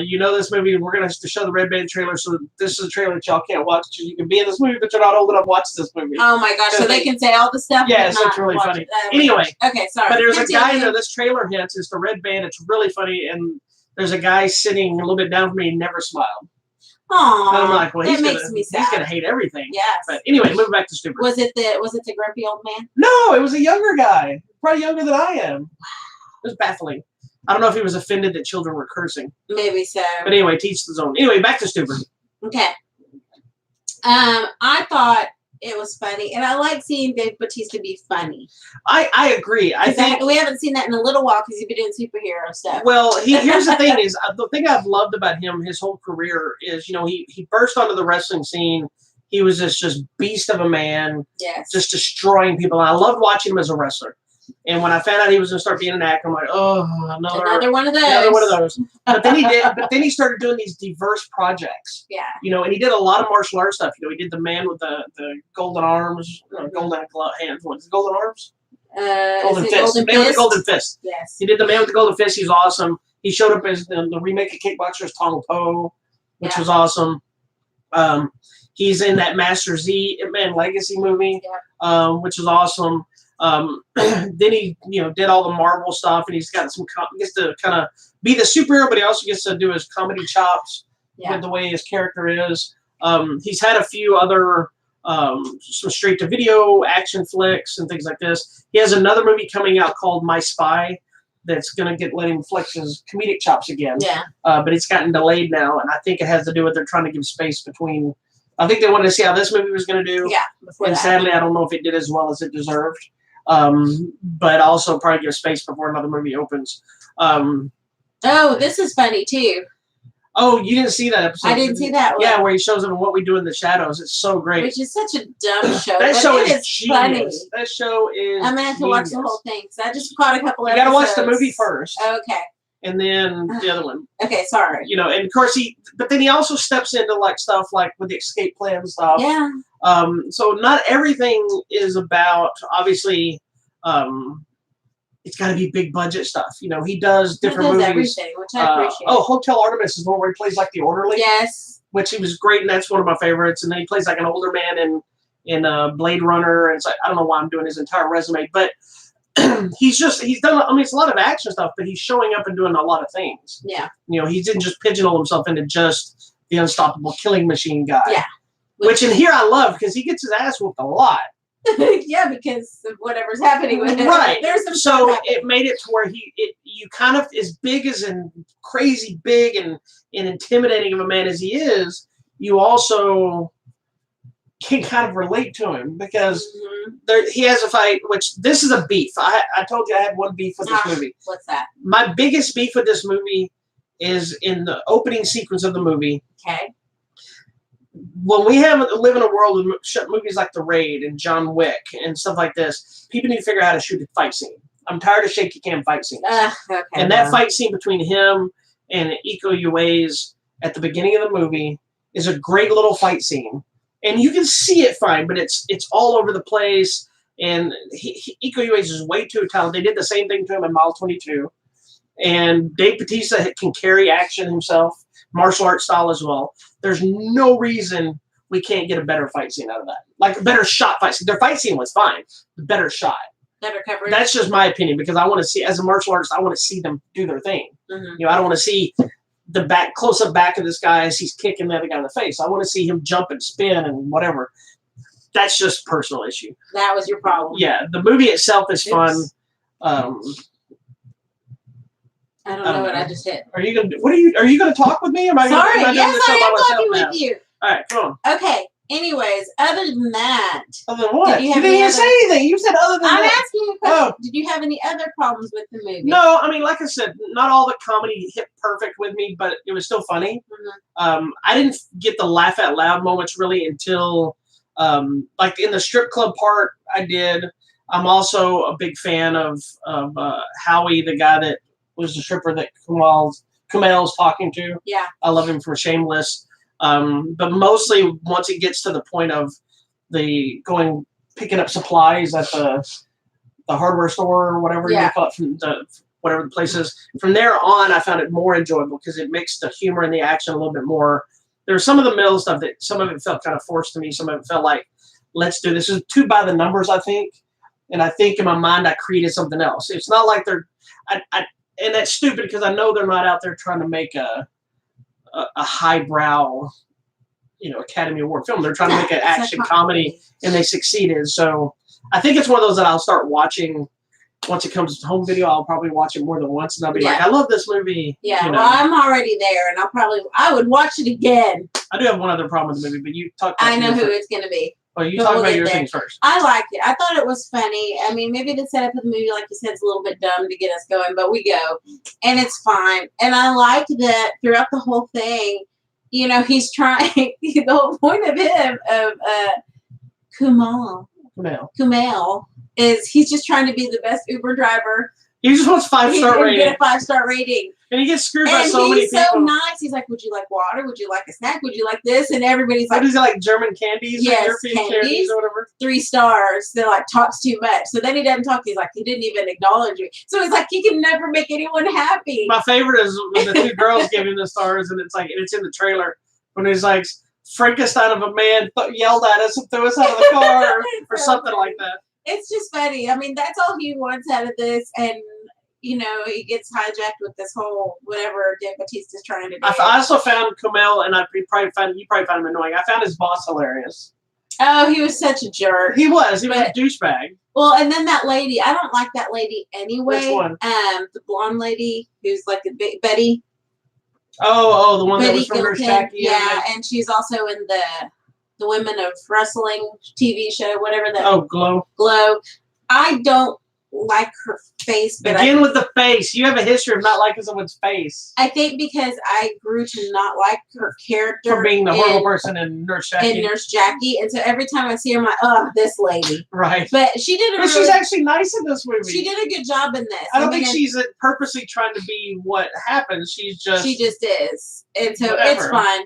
Speaker 1: you know this movie? We're gonna have to show the red band trailer, so this is a trailer that y'all can't watch. You can be in this movie, but you're not old enough to watch this movie."
Speaker 2: Oh my gosh! So they can say all the stuff.
Speaker 1: Yeah, so it's really funny. Anyway,
Speaker 2: okay, sorry.
Speaker 1: But there's a guy there. This trailer hits. It's the red band. It's really funny, and there's a guy sitting a little bit down from me and never smiled.
Speaker 2: Aww,
Speaker 1: and I'm like, well,
Speaker 2: that makes me sad.
Speaker 1: He's gonna hate everything.
Speaker 2: Yes.
Speaker 1: But anyway, moving back to Stuber.
Speaker 2: Was it the grumpy old man?
Speaker 1: No, it was a younger guy, probably younger than I am. It was baffling. I don't know if he was offended that children were cursing.
Speaker 2: Maybe so.
Speaker 1: But anyway, teach his own. Anyway, back to Stuber.
Speaker 2: Okay. I thought it was funny, and I like seeing Dave Bautista be funny.
Speaker 1: I agree. I think
Speaker 2: we haven't seen that in a little while because he's been doing superhero stuff.
Speaker 1: Well, here's the thing: is the thing I've loved about him his whole career is, you know, he burst onto the wrestling scene. He was this just beast of a man,
Speaker 2: yes,
Speaker 1: just destroying people. And I loved watching him as a wrestler. And when I found out he was going to start being an actor, I'm like, oh,
Speaker 2: Another one of those.
Speaker 1: Another one of those. But then he did. But then he started doing these diverse projects.
Speaker 2: Yeah.
Speaker 1: And he did a lot of martial arts stuff. He did the man with the golden arms, golden hands. What's golden arms? Golden fist. Man with the golden fist.
Speaker 2: Yes.
Speaker 1: He did the man with the golden fist. He's awesome. He showed up as the remake of Kickboxers, Tong Po, which was awesome. He's in that Master Z Man Legacy movie, which is awesome. Then he, did all the Marvel stuff, and he's got gets to kind of be the superhero, but he also gets to do his comedy chops with the way his character is. He's had a few other some straight-to-video action flicks and things like this. He has another movie coming out called My Spy that's going to let him flex his comedic chops again.
Speaker 2: Yeah.
Speaker 1: But it's gotten delayed now, and I think it has to do with they're trying to give space between. I think they wanted to see how this movie was going to do.
Speaker 2: Yeah.
Speaker 1: And sadly, I don't know if it did as well as it deserved. But also probably give space before another movie opens.
Speaker 2: Oh, this is funny too.
Speaker 1: Oh, you didn't see that episode?
Speaker 2: I didn't see that one.
Speaker 1: Yeah, where he shows them what we do in the shadows. It's so great.
Speaker 2: Which is such a dumb show.
Speaker 1: That show is genius.
Speaker 2: Funny.
Speaker 1: That show is.
Speaker 2: I'm gonna have to watch the whole thing because I just caught a couple of.
Speaker 1: You gotta watch the movie first.
Speaker 2: Okay.
Speaker 1: And then the other one.
Speaker 2: Okay, sorry.
Speaker 1: And of course but then he also steps into like stuff like with the escape plan stuff.
Speaker 2: Yeah.
Speaker 1: So not everything is about obviously. It's got to be big budget stuff. He does different movies.
Speaker 2: Everything, which I appreciate.
Speaker 1: Hotel Artemis is the one where he plays like the orderly.
Speaker 2: Yes.
Speaker 1: Which he was great, and that's one of my favorites. And then he plays like an older man in Blade Runner. And it's like I don't know why I'm doing his entire resume, but he's done. I mean, it's a lot of action stuff, but he's showing up and doing a lot of things.
Speaker 2: Yeah.
Speaker 1: He didn't just pigeonhole himself into just the unstoppable killing machine guy.
Speaker 2: Yeah.
Speaker 1: Which in here I love because he gets his ass whooped a lot.
Speaker 2: Yeah, because of whatever's happening with him.
Speaker 1: Right.
Speaker 2: There's some
Speaker 1: so it made it to where you kind of as big as and crazy big and intimidating of a man as he is, you also can kind of relate to him because he has a fight. Which this is a beef. I told you I had one beef with this movie.
Speaker 2: What's that?
Speaker 1: My biggest beef with this movie is in the opening sequence of the movie.
Speaker 2: Okay.
Speaker 1: When we live in a world with movies like The Raid and John Wick and stuff like this, people need to figure out how to shoot a fight scene. I'm tired of shaky cam fight scenes.
Speaker 2: Okay,
Speaker 1: and that fight scene between him and Iko Uwais at the beginning of the movie is a great little fight scene. And you can see it fine, but it's all over the place. And Iko Uwais is way too talented. They did the same thing to him in Mile 22. And Dave Bautista can carry action himself, martial arts style as well. There's no reason we can't get a better fight scene out of that. Like a better shot fight scene. Their fight scene was fine. The better shot.
Speaker 2: Better coverage.
Speaker 1: That's just my opinion because I want to see, as a martial artist, I want to see them do their thing. I don't want to see the close-up back of this guy as he's kicking the other guy in the face. I want to see him jump and spin and whatever. That's just a personal issue.
Speaker 2: That was your problem.
Speaker 1: Yeah, the movie itself is fun.
Speaker 2: I don't know what I just hit.
Speaker 1: Are you gonna talk with me? Or am I
Speaker 2: Sorry,
Speaker 1: yes,
Speaker 2: I am talking with you.
Speaker 1: All right, come on.
Speaker 2: Okay. Anyways, other than that,
Speaker 1: other than what?
Speaker 2: You
Speaker 1: didn't even say anything. You said other than
Speaker 2: I'm
Speaker 1: that.
Speaker 2: asking you a question. Did you have any other problems with the movie?
Speaker 1: No, I mean, like I said, not all the comedy hit perfect with me, but it was still funny. I didn't get the laugh out loud moments really until, like in the strip club part, I did. I'm also a big fan of Howie, the guy that was the stripper that Kumail's talking to.
Speaker 2: Yeah.
Speaker 1: I love him from Shameless. But mostly once it gets to the point of picking up supplies at the hardware store or whatever you call it, from whatever the place is. From there on, I found it more enjoyable because it mixed the humor and the action a little bit more. There was some of the middle stuff that some of it felt kind of forced to me. Some of it felt like, let's do this. It was too by the numbers, I think. And I think in my mind, I created something else. It's not like and that's stupid because I know they're not out there trying to make a highbrow, Academy Award film. They're trying to make an action comedy, and they succeeded. So I think it's one of those that I'll start watching once it comes to home video. I'll probably watch it more than once, and I'll be like, I love this movie.
Speaker 2: Yeah, well, I'm already there, and I would watch it again.
Speaker 1: I do have one other problem with the movie, but you talk about
Speaker 2: I know who it's going to be.
Speaker 1: Well, you talk about your things first.
Speaker 2: I liked it. I thought it was funny. I mean, maybe the setup of the movie, like you said, is a little bit dumb to get us going, but we go, and it's fine. And I liked that throughout the whole thing, he's trying. The whole point of him, of Kumail, Kumail is he's just trying to be the best Uber driver.
Speaker 1: He just wants 5-star rating.
Speaker 2: Get a 5-star rating.
Speaker 1: And he gets screwed by so many people.
Speaker 2: And he's so nice. He's like, would you like water? Would you like a snack? Would you like this? And everybody's like,
Speaker 1: what is it, like German candies?
Speaker 2: Yes,
Speaker 1: European candies or whatever?
Speaker 2: 3 stars. They're like, talks too much. So then he doesn't talk. He's like, he didn't even acknowledge me. So he's like, he can never make anyone happy.
Speaker 1: My favorite is when the 2 girls give him the stars, and it's in the trailer when he's like, Frankenstein of a man yelled at us and threw us out of the car or something like that.
Speaker 2: It's just funny. I mean, that's all he wants out of this, and you know, he gets hijacked with this whole whatever Dave Bautista's trying to do.
Speaker 1: I also found Kumail, and you probably found him annoying. I found his boss hilarious.
Speaker 2: Oh, he was such a jerk.
Speaker 1: He was a douchebag.
Speaker 2: Well, and then that lady, I don't like that lady anyway.
Speaker 1: Which one?
Speaker 2: The blonde lady who's like the big Betty.
Speaker 1: Oh, the one that was from
Speaker 2: Gilpin.
Speaker 1: Nurse Jackie.
Speaker 2: Yeah, and she's also in the Women of Wrestling TV show, whatever that.
Speaker 1: Oh, Glow.
Speaker 2: I don't like her face, but
Speaker 1: again with the face, you have a history of not liking someone's face.
Speaker 2: I think because I grew to not like her character
Speaker 1: for being the horrible person in Nurse Jackie.
Speaker 2: And so every time I see her, I'm like, oh, this lady.
Speaker 1: Right.
Speaker 2: But she did
Speaker 1: But she's actually nice in this movie.
Speaker 2: She did a good job in this.
Speaker 1: I don't think she's purposely trying to be what happens. She just
Speaker 2: is, and so
Speaker 1: whatever.
Speaker 2: It's fine.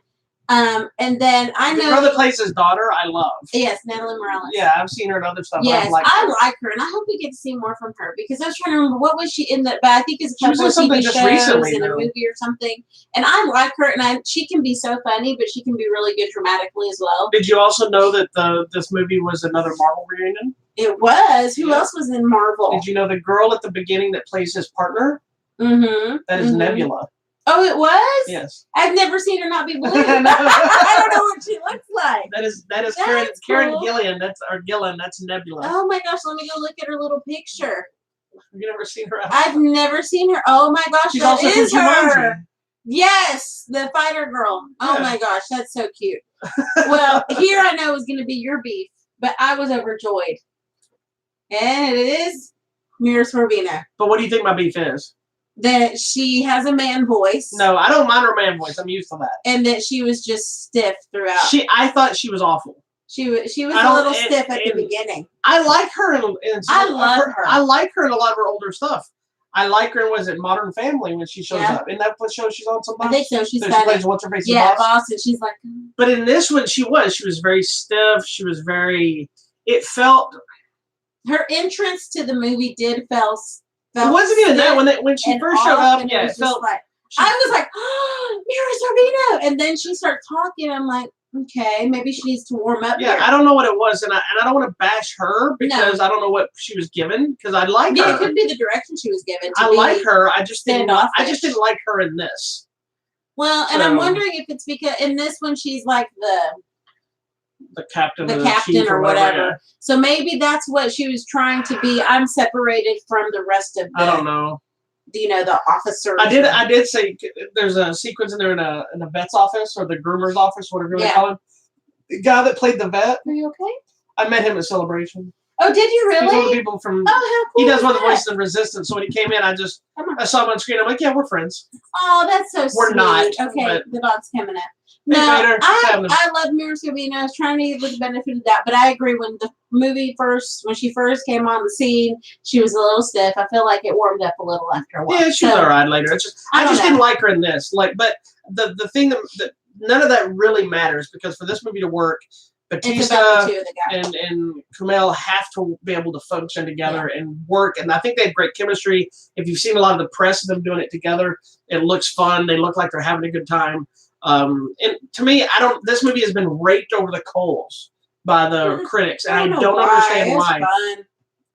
Speaker 2: And then I know
Speaker 1: the girl that plays his daughter, I love.
Speaker 2: Yes, Natalie Morales.
Speaker 1: Yeah, I've seen her in other stuff.
Speaker 2: Yes, I like her, and I hope we get to see more from her because I was trying to remember what was she in that. But I think it's a couple of TV shows and a movie or something. And I like her, and she can be so funny, but she can be really good dramatically as well.
Speaker 1: Did you also know that this movie was another Marvel reunion?
Speaker 2: It was. Who else was in Marvel?
Speaker 1: Did you know the girl at the beginning that plays his partner?
Speaker 2: Mm-hmm.
Speaker 1: That is Nebula.
Speaker 2: Oh, it was?
Speaker 1: Yes.
Speaker 2: I've never seen her not be blue. I don't know what she looks like.
Speaker 1: That is Karen Gillan. That's Nebula.
Speaker 2: Oh my gosh, let me go look at her little picture.
Speaker 1: Have you never seen her?
Speaker 2: I've never seen her. Oh my gosh,
Speaker 1: she's
Speaker 2: that
Speaker 1: also
Speaker 2: is her.
Speaker 1: Jumanji.
Speaker 2: Yes, the fighter girl. Oh
Speaker 1: Yeah.
Speaker 2: my gosh, that's so cute. Well, here I know is going to be your beef, but I was overjoyed. And it is Mira Sorvino.
Speaker 1: But what do you think my beef is?
Speaker 2: That she has a man voice.
Speaker 1: No, I don't mind her man voice. I'm used to that.
Speaker 2: And that she was just stiff throughout.
Speaker 1: I thought she was awful.
Speaker 2: She was a little stiff at the beginning.
Speaker 1: I like her
Speaker 2: I love her.
Speaker 1: I like her in a lot of her older stuff. I like her in, was it Modern Family when she shows up? Isn't that what show she's on sometimes?
Speaker 2: I think so. She
Speaker 1: plays what's her face?
Speaker 2: Yeah, boss, and she's like.
Speaker 1: But in this one, she was very stiff. She was very. It felt.
Speaker 2: Her entrance to the movie did felt.
Speaker 1: It wasn't even that when she first showed up. Yeah, it felt
Speaker 2: like I was like, oh, Mira Sorvino, and then she started talking. I'm like, okay, maybe she needs to warm up.
Speaker 1: Yeah, here. I don't know what it was, and I don't want to bash her because I don't know what she was given because I like her.
Speaker 2: It could be the direction she was given.
Speaker 1: I like her. I just didn't like her in this.
Speaker 2: Well, and I'm wondering if it's because in this one she's like the captain or whatever. Yeah. So maybe that's what she was trying to be. I'm separated from the rest of the.
Speaker 1: I don't know.
Speaker 2: The officer.
Speaker 1: I did say there's a sequence in there in a vet's office or the groomer's office, whatever they call him. The guy that played the vet.
Speaker 2: Are you okay?
Speaker 1: I met him at Celebration.
Speaker 2: Oh, did you really?
Speaker 1: He's one of the people from.
Speaker 2: Oh, how cool!
Speaker 1: He does one of the voices of Resistance. So when he came in, I saw him on screen. I'm like, yeah, we're friends.
Speaker 2: Oh, that's so sweet.
Speaker 1: We're not.
Speaker 2: Okay, the dog's coming up. No, I love Mira Sorvino. I was trying to give her the benefit of that, but I agree. When she first came on the scene, she was a little stiff. I feel like it warmed up a little after a while.
Speaker 1: Yeah, she was all right later. It's just I just didn't like her in this. But the thing that none of that really matters because for this movie to work, Bautista and Kumail have to be able to function together and work. And I think they have great chemistry. If you've seen a lot of the press of them doing it together, it looks fun. They look like they're having a good time. And to me, this movie has been raked over the coals by the critics, and I don't understand why.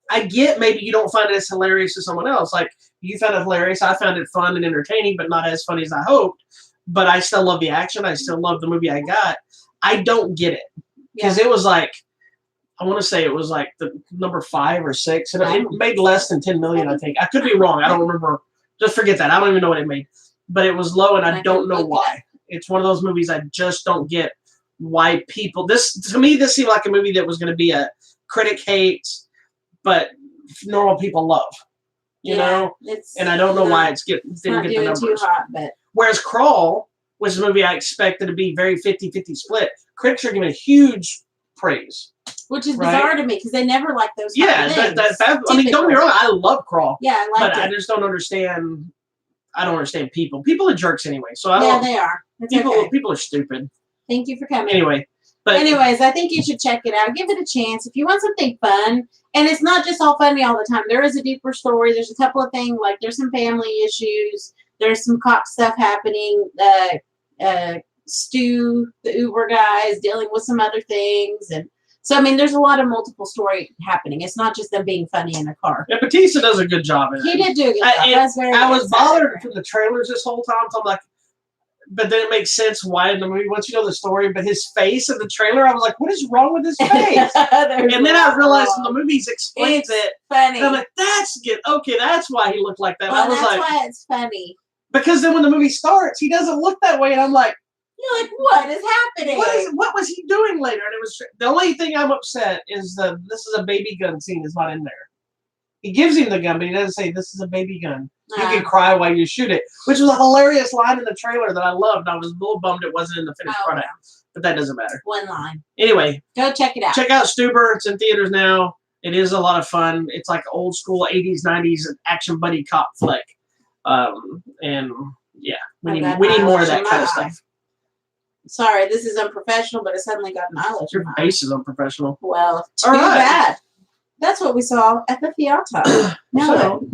Speaker 1: I get maybe you don't find it as hilarious as someone else. Like you found it hilarious, I found it fun and entertaining, but not as funny as I hoped. But I still love the action. I still love the movie I got. I don't get it because it was like I want to say it was like the number 5 or 6, and it made less than 10 million. I think I could be wrong. I don't remember. Just forget that. I don't even know what it made, but it was low, and I don't know why. It's one of those movies I just don't get why people. To me, this seemed like a movie that was going to be a critic hates, but normal people love. You know, and I don't know why didn't get the numbers.
Speaker 2: Too hot, but.
Speaker 1: Whereas Crawl, which is a movie I expected to be very 50-50 split, critics are giving huge praise.
Speaker 2: Which is bizarre to me because they never like those.
Speaker 1: Yeah, I mean, don't get me wrong. I love Crawl.
Speaker 2: Yeah, I like
Speaker 1: it. But I just don't understand. I don't understand people. People are jerks anyway. So I don't.
Speaker 2: They are. It's
Speaker 1: People are stupid.
Speaker 2: Thank you for coming.
Speaker 1: Anyway.
Speaker 2: But anyways, I think you should check it out. Give it a chance. If you want something fun, and it's not just all funny all the time. There is a deeper story. There's a couple of things, like there's some family issues. There's some cop stuff happening. Stu, the Uber guy, is dealing with some other things. And so, I mean, there's a lot of multiple story happening. It's not just them being funny in a car.
Speaker 1: Yeah, Batista does a good job in it.
Speaker 2: He did do a good job.
Speaker 1: I was bothered from the trailers this whole time. So I'm like, but then it makes sense why in the movie, once you know the story, but his face in the trailer, I was like, what is wrong with his face? And then I realized in the movies explains it.
Speaker 2: Funny.
Speaker 1: And I'm like, that's good. Okay, that's why he looked like that.
Speaker 2: Well,
Speaker 1: I was
Speaker 2: that's
Speaker 1: like,
Speaker 2: why it's funny.
Speaker 1: Because then when the movie starts, he doesn't look that way. And I'm like,
Speaker 2: you're like, what is happening?
Speaker 1: What was he doing later? And it was the only thing I'm upset is this is a baby gun scene is not in there. He gives him the gun, but he doesn't say this is a baby gun. You can cry while you shoot it, which was a hilarious line in the trailer that I loved. I was a little bummed it wasn't in the finished product, but that doesn't matter.
Speaker 2: One line.
Speaker 1: Anyway,
Speaker 2: go check it out.
Speaker 1: Check out Stuber. It's in theaters now. It is a lot of fun. It's like old school 80s, 90s action buddy cop flick. And yeah, we need more of that kind of stuff.
Speaker 2: Sorry, this is unprofessional, but it suddenly got an eyelash.
Speaker 1: Your face is unprofessional.
Speaker 2: Well, too bad. That's what we saw at the theater. No.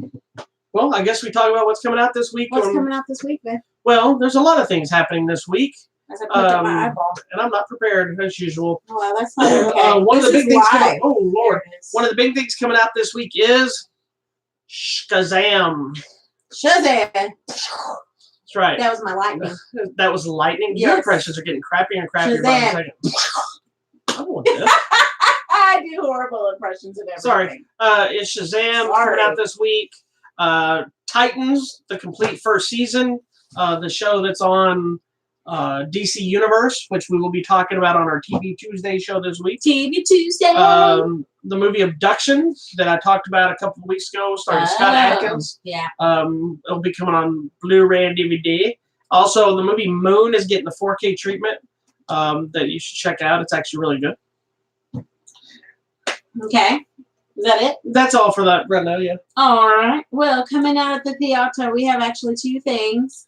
Speaker 1: Well, I guess we talk about what's coming out this week.
Speaker 2: What's coming out this week, babe?
Speaker 1: Well, there's a lot of things happening this week.
Speaker 2: As I put up my eyeball.
Speaker 1: And I'm not prepared as usual.
Speaker 2: Well, that's not okay.
Speaker 1: One of the big things coming. Oh Lord! One of the big things coming out this week is Shazam.
Speaker 2: Shazam.
Speaker 1: That's right.
Speaker 2: That was my lightning.
Speaker 1: That was lightning. Yes. Your impressions are getting crappier and crappier by the second. I don't want this.
Speaker 2: I do horrible impressions of everything.
Speaker 1: Sorry. It's Shazam coming out this week. Titans, the complete first season. The show that's on DC Universe, which we will be talking about on our TV Tuesday show this week.
Speaker 2: TV Tuesday.
Speaker 1: The movie Abduction that I talked about a couple of weeks ago, starring Scott Adkins.
Speaker 2: Yeah.
Speaker 1: It'll be coming on Blu-ray and DVD. Also, the movie Moon is getting the 4K treatment that you should check out. It's actually really good.
Speaker 2: Okay. Is that it?
Speaker 1: That's all for that right now, yeah.
Speaker 2: All right. Well, coming out at the theater, we have actually two things.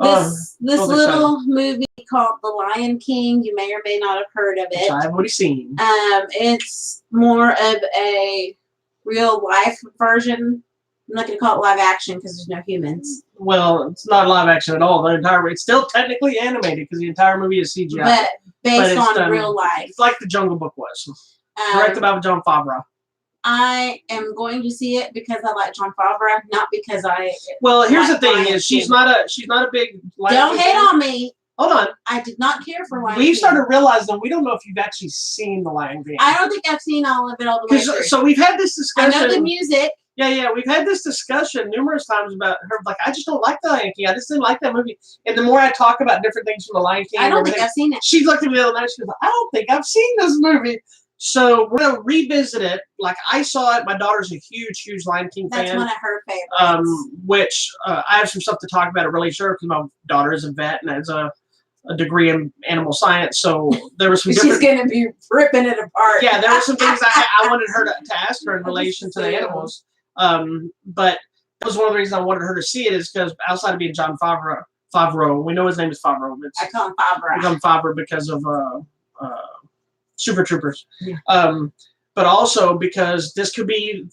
Speaker 2: This little movie called The Lion King. You may or may not have heard of it.
Speaker 1: I've already seen.
Speaker 2: It's more of a real life version. I'm not going to call it live action because there's no humans.
Speaker 1: Well, it's not live action at all. It's still technically animated because the entire movie is CGI.
Speaker 2: But based on real life.
Speaker 1: It's like the Jungle Book was. Directed by John Favreau.
Speaker 2: I am going to see it because I like John Favreau, not because I.
Speaker 1: Well, here's the thing: is she's not a big.
Speaker 2: Don't hate on me.
Speaker 1: Hold on.
Speaker 2: I did not care for Lion King.
Speaker 1: We've started realizing we don't know if you've actually seen the Lion King.
Speaker 2: I don't think I've seen all of it all the way through.
Speaker 1: So we've had this discussion.
Speaker 2: I know the music.
Speaker 1: Yeah, we've had this discussion numerous times about her. Like, I just don't like the Lion King. I just didn't like that movie. And the more I talk about different things from the Lion King,
Speaker 2: I don't think I've seen it.
Speaker 1: She looked at me the other night. She goes, "I don't think I've seen this movie." So we're gonna revisit it. Like, I saw it. My daughter's a huge Lion King fan.
Speaker 2: That's one of her favorites.
Speaker 1: Which I have some stuff to talk about it really sure because my daughter is a vet and has a degree in animal science. So there was some.
Speaker 2: She's gonna be ripping it apart.
Speaker 1: Yeah, there were some things I wanted her to ask her in relation to the animals. But that was one of the reasons I wanted her to see it is because outside of being John Favreau, we know his name is Favreau.
Speaker 2: I call him Favreau.
Speaker 1: I call him Favreau because of Super Troopers. Yeah. But also because this could be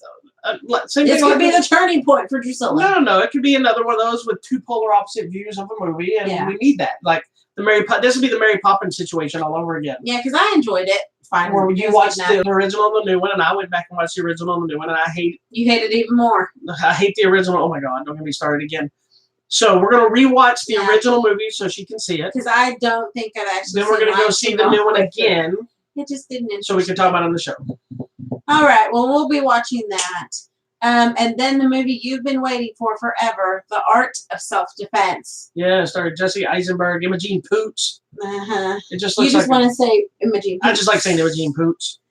Speaker 2: this could be the turning point for Drusilla.
Speaker 1: No. It could be another one of those with two polar opposite views of a movie, and we need that. Like this would be the Mary Poppins situation all over again.
Speaker 2: Yeah, because I enjoyed it. Fine.
Speaker 1: Where you watched the original and the new one, and I went back and watched the original and the new one, and I hate.
Speaker 2: You hate it even more.
Speaker 1: I hate the original. Oh my God! Don't get me started again. So we're gonna rewatch the original movie so she can see it.
Speaker 2: Because I don't think I've actually.
Speaker 1: Then we're gonna go see the new one again.
Speaker 2: It just didn't interest
Speaker 1: so we can talk about it on the show.
Speaker 2: All right. Well, we'll be watching that. And then the movie you've been waiting for forever, The Art of Self-Defense.
Speaker 1: Yeah, starred Jesse Eisenberg, Imogen Poots. It just looks
Speaker 2: you just want to say Imogen Poots.
Speaker 1: I just like saying Imogen Poots.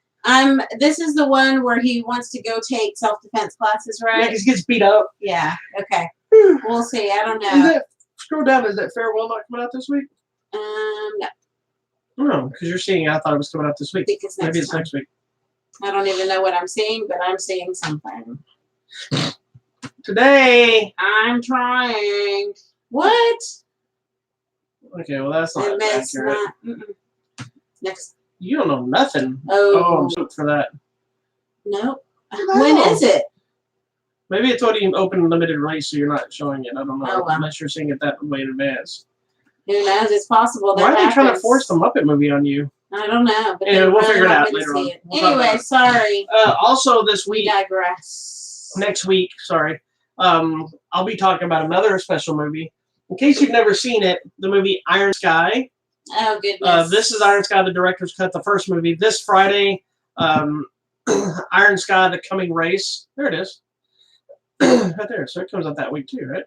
Speaker 2: This is the one where he wants to go take self-defense classes, right?
Speaker 1: Yeah, he gets beat up.
Speaker 2: Yeah. Okay. We'll see. I don't know.
Speaker 1: Scroll down. Is that Farewell not coming out this week?
Speaker 2: No.
Speaker 1: No, because you're seeing. I thought it was coming out this week.
Speaker 2: I think it's next
Speaker 1: Maybe it's next week.
Speaker 2: I don't even know what I'm seeing, but I'm seeing something.
Speaker 1: Today.
Speaker 2: I'm trying. What?
Speaker 1: Okay, well that's not
Speaker 2: It's
Speaker 1: accurate.
Speaker 2: not. Next.
Speaker 1: You don't know nothing.
Speaker 2: Oh,
Speaker 1: I'm stoked for that.
Speaker 2: nope.
Speaker 1: No.
Speaker 2: When is it?
Speaker 1: Maybe it's already open limited release, so you're not showing it. I don't know.
Speaker 2: Oh, well.
Speaker 1: Unless you're seeing it that way in advance.
Speaker 2: Who knows? It's possible.
Speaker 1: Why
Speaker 2: That
Speaker 1: are they trying to
Speaker 2: happens.
Speaker 1: force the Muppet movie on you?
Speaker 2: I don't know. But
Speaker 1: Anyway,
Speaker 2: they
Speaker 1: we'll
Speaker 2: really
Speaker 1: figure it
Speaker 2: want
Speaker 1: out
Speaker 2: me to
Speaker 1: later
Speaker 2: see
Speaker 1: on.
Speaker 2: it.
Speaker 1: We'll talk
Speaker 2: Anyway,
Speaker 1: about it.
Speaker 2: sorry.
Speaker 1: Also this
Speaker 2: We
Speaker 1: week,
Speaker 2: digress.
Speaker 1: next week, sorry, I'll be talking about another special movie. In case you've never seen it, the movie Iron Sky.
Speaker 2: Oh, goodness.
Speaker 1: This is Iron Sky, the director's cut, the first movie. This Friday, Iron Sky, the coming race. There it is. Right there. So it comes out that week too, right?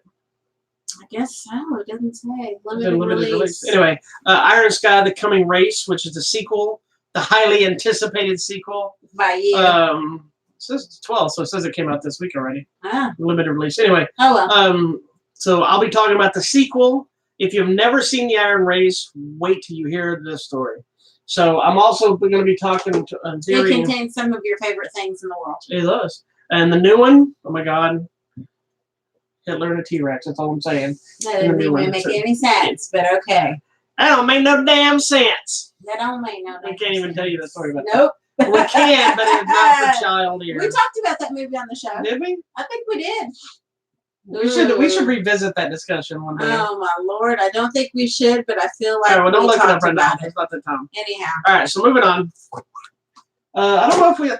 Speaker 2: I guess so. It doesn't say.
Speaker 1: Limited
Speaker 2: Limited release.
Speaker 1: Anyway, Iron Sky, the coming race, which is the sequel, the highly anticipated sequel.
Speaker 2: By you.
Speaker 1: It says it's 12, so it says it came out this week already.
Speaker 2: Ah.
Speaker 1: Limited release. Anyway.
Speaker 2: Oh, well.
Speaker 1: So I'll be talking about the sequel. If you've never seen the Iron Race, wait till you hear this story. So I'm also going to be talking to
Speaker 2: It contains some of your favorite things in the world.
Speaker 1: It does. And the new one, oh my God, Hitler and a T-Rex. That's all I'm saying.
Speaker 2: That didn't even make any sense, but okay.
Speaker 1: That don't make no damn sense.
Speaker 2: That don't make no damn sense.
Speaker 1: We can't even tell you the story about
Speaker 2: Nope.
Speaker 1: that. We can, but it's not for child ears.
Speaker 2: We talked about that movie on the show.
Speaker 1: Did we?
Speaker 2: I think we did.
Speaker 1: We should revisit that discussion one day.
Speaker 2: Oh my Lord! I don't think we should, but I feel like
Speaker 1: all right, well, don't
Speaker 2: we
Speaker 1: look it
Speaker 2: talked
Speaker 1: up right now.
Speaker 2: about it.
Speaker 1: It's not the time.
Speaker 2: Anyhow.
Speaker 1: All right, so moving on. I don't know if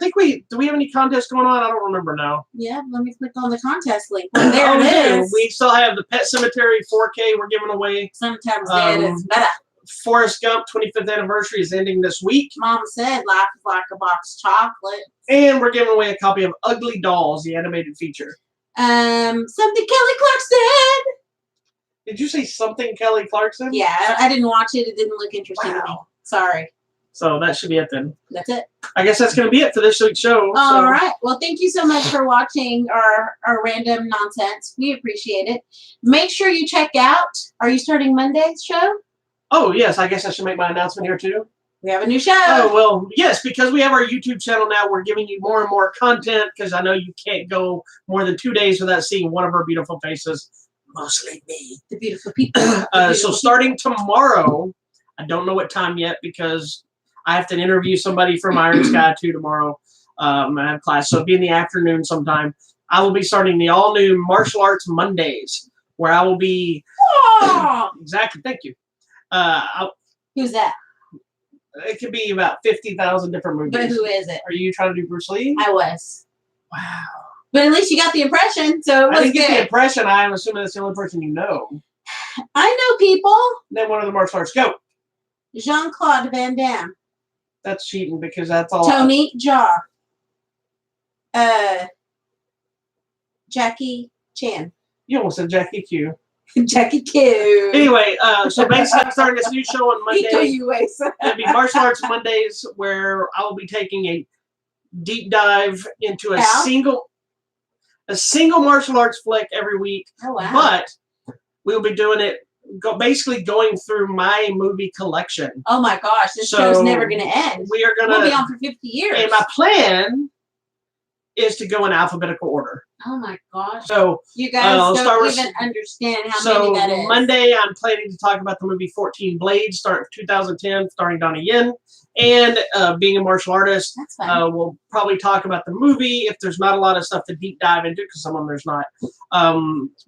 Speaker 1: do we have any contests going on? I don't remember now.
Speaker 2: Yeah, let me click on the contest link. Well, there
Speaker 1: Oh,
Speaker 2: it is.
Speaker 1: We still have the Pet Cemetery 4K we're giving away.
Speaker 2: Sometimes that is better.
Speaker 1: Forrest Gump 25th anniversary is ending this week.
Speaker 2: Mom said life is like a box of chocolate.
Speaker 1: And we're giving away a copy of Ugly Dolls, the animated feature.
Speaker 2: Something Kelly Clarkson.
Speaker 1: Did you say something Kelly Clarkson?
Speaker 2: Yeah, I didn't watch it. It didn't look interesting to me. Sorry.
Speaker 1: So that should be it then.
Speaker 2: That's it.
Speaker 1: I guess that's going to be it for this week's show.
Speaker 2: All right. Well, thank you so much for watching our random nonsense. We appreciate it. Make sure you check out. Are you starting Monday's show?
Speaker 1: Oh, yes. I guess I should make my announcement here too.
Speaker 2: We have a new show.
Speaker 1: Oh, well, yes, because we have our YouTube channel now, we're giving you more and more content because I know you can't go more than 2 days without seeing one of our beautiful faces. Mostly me.
Speaker 2: The beautiful people.
Speaker 1: So starting tomorrow, I don't know what time yet because I have to interview somebody from Iron Sky 2 tomorrow. I have class, so it'll be in the afternoon sometime. I will be starting the all-new Martial Arts Mondays, where I will be...
Speaker 2: Oh!
Speaker 1: Exactly, thank you.
Speaker 2: Who's that?
Speaker 1: It could be about 50,000 different movies.
Speaker 2: But who is it?
Speaker 1: Are you trying to do Bruce Lee?
Speaker 2: I was.
Speaker 1: Wow.
Speaker 2: But at least you got the impression, so it was
Speaker 1: I didn't get
Speaker 2: good.
Speaker 1: the impression. I'm assuming that's the only person you know.
Speaker 2: I know people.
Speaker 1: Then one of the martial arts. Go.
Speaker 2: Jean-Claude Van Damme.
Speaker 1: That's cheating because that's all.
Speaker 2: Tony Jaa. Jackie Chan.
Speaker 1: You almost said Jackie Q.
Speaker 2: Jackie Q.
Speaker 1: Anyway, so basically I'm starting this new show on Monday. It'll be Martial Arts Mondays where I will be taking a deep dive into a single martial arts flick every week.
Speaker 2: Oh, wow.
Speaker 1: But we'll be doing it basically going through my movie collection.
Speaker 2: Oh my gosh, this show's never going to end. We'll be on for 50 years.
Speaker 1: And my plan is to go in alphabetical order.
Speaker 2: Oh my gosh.
Speaker 1: So
Speaker 2: you guys don't even understand how many that is.
Speaker 1: Monday, I'm planning to talk about the movie 14 Blades, 2010, starring Donnie Yen. And being a martial artist, we'll probably talk about the movie. If there's not a lot of stuff to deep dive into, because some of them there's not,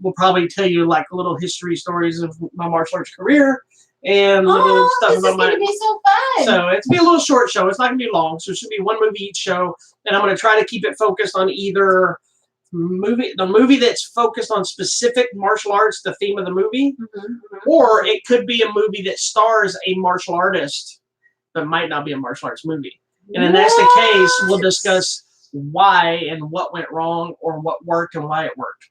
Speaker 1: we'll probably tell you like little history stories of my martial arts career and little stuff about my.
Speaker 2: This is going to be so fun.
Speaker 1: So it's be a little short show. It's not going to be long, so it should be one movie each show. And I'm going to try to keep it focused on either the movie that's focused on specific martial arts, the theme of the movie, or it could be a movie that stars a martial artist that might not be a martial arts movie. And if that's the case, we'll discuss why and what went wrong or what worked and why it worked.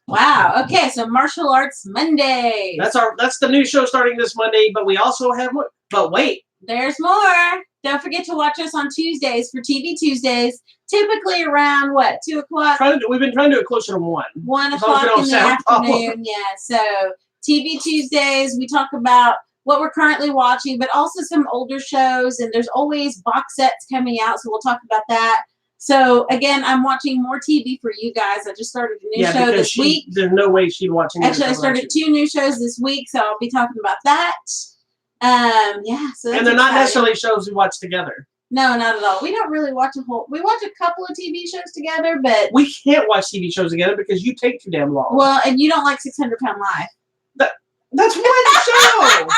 Speaker 2: Wow. Okay, so Martial Arts Monday.
Speaker 1: That's the new show starting this Monday, but we also have but wait.
Speaker 2: There's more. Don't forget to watch us on Tuesdays for TV Tuesdays, typically around, 2 o'clock?
Speaker 1: We've been trying to do it closer to 1.
Speaker 2: 1 o'clock in the afternoon, yeah. So TV Tuesdays, we talk about what we're currently watching, but also some older shows. And there's always box sets coming out, so we'll talk about that. So again, I'm watching more TV for you guys. I just started a new show this week.
Speaker 1: There's no way she'd watch any.
Speaker 2: Actually, I started 2 new shows this week, so I'll be talking about that. Yeah. So that's
Speaker 1: and they're not necessarily shows we watch together.
Speaker 2: No, not at all. We don't really watch we watch a couple of TV shows together, but
Speaker 1: we can't watch TV shows together because you take too damn long.
Speaker 2: Well, and you don't like 600 Pound Life.
Speaker 1: That's one show.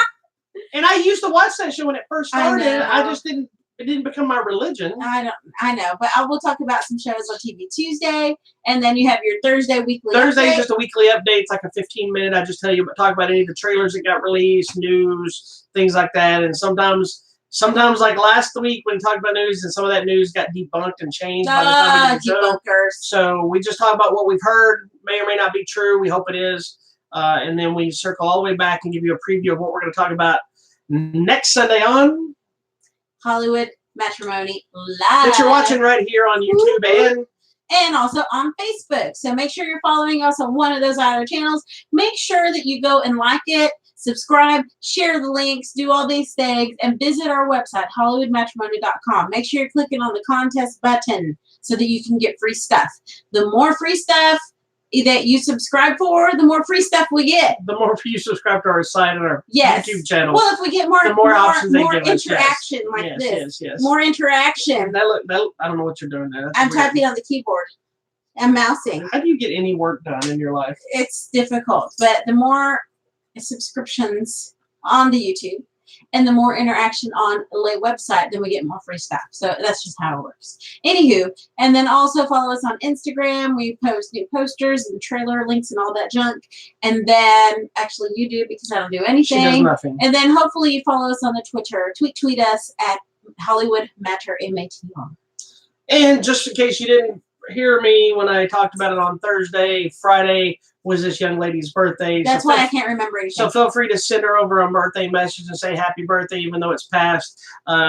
Speaker 1: And I used to watch that show when it first started. I just didn't. It didn't become my religion.
Speaker 2: I know, but I will talk about some shows on TV Tuesday, and then you have your Thursday weekly.
Speaker 1: Thursday is just a weekly update. It's like a 15-minute. I just talk about any of the trailers that got released, news, things like that. And sometimes like last week when we talked about news, and some of that news got debunked and changed by the time we did the show. So we just talk about what we've heard, may or may not be true. We hope it is, and then we circle all the way back and give you a preview of what we're going to talk about next Sunday on
Speaker 2: Hollywood Matrimony Live.
Speaker 1: That you're watching right here on YouTube
Speaker 2: and also on Facebook. So make sure you're following us on one of those other channels. Make sure that you go and like it, subscribe, share the links, do all these things, and visit our website, HollywoodMatrimony.com. Make sure you're clicking on the contest button so that you can get free stuff. The more free stuff that you subscribe for, the more free stuff we get.
Speaker 1: The more you subscribe to our site and our YouTube channel.
Speaker 2: Well, if we get more
Speaker 1: options,
Speaker 2: more
Speaker 1: they give us,
Speaker 2: interaction this, more interaction.
Speaker 1: I don't know what you're doing there.
Speaker 2: I'm typing on the keyboard. I'm mousing.
Speaker 1: How do you get any work done in your life?
Speaker 2: It's difficult, but the more subscriptions on the YouTube and the more interaction on the website, then we get more free stuff. So that's just how it works. Anywho, and then also follow us on Instagram. We post new posters and trailer links and all that junk. And then, actually you do because I don't do anything.
Speaker 1: She does nothing.
Speaker 2: And then hopefully you follow us on the Twitter. Tweet us at Hollywood Matter, MATR.
Speaker 1: And just in case you didn't hear me when I talked about it on Thursday, Friday was this young lady's birthday.
Speaker 2: That's why I can't remember anything.
Speaker 1: So feel free to send her over a birthday message and say happy birthday, even though it's past.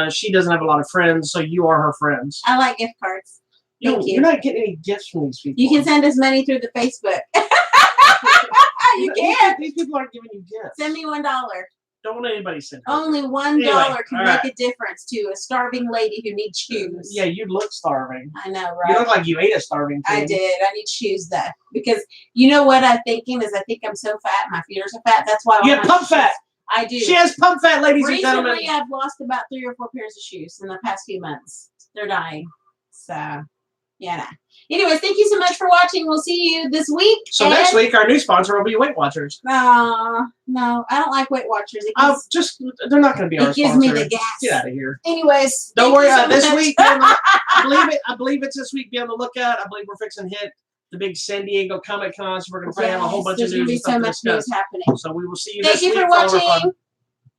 Speaker 1: She doesn't have a lot of friends, so you are her friends.
Speaker 2: I like gift cards. Thank you.
Speaker 1: You're not getting any gifts from these people.
Speaker 2: You can send us money through the Facebook. You can.
Speaker 1: These people aren't giving you gifts.
Speaker 2: Send me $1.
Speaker 1: Don't want anybody send her.
Speaker 2: Only $1 can make a difference to a starving lady who needs shoes.
Speaker 1: Yeah, you look starving.
Speaker 2: I know, right?
Speaker 1: You look like you ate a starving thing.
Speaker 2: I did. I need shoes, though. Because you know what I'm thinking is I think I'm so fat. My feet are so fat. That's why I
Speaker 1: You have pump fat.
Speaker 2: I do.
Speaker 1: She has pump fat, ladies and gentlemen.
Speaker 2: Recently, I've lost about 3 or 4 pairs of shoes in the past few months. They're dying. So, yeah. Anyways, thank you so much for watching. We'll see you this week.
Speaker 1: So next week, our new sponsor will be Weight Watchers.
Speaker 2: No, I don't like Weight Watchers.
Speaker 1: They're not going to be our sponsor.
Speaker 2: It gives me the gas.
Speaker 1: Get out of here.
Speaker 2: Anyways,
Speaker 1: don't worry about this week. I believe it's this week. Be on the lookout. I believe we're fixing to hit the big San Diego Comic Con, so we're going to have a whole bunch of news.
Speaker 2: There's going to be so much news happening.
Speaker 1: So we will see you this week.
Speaker 2: Thank you for watching.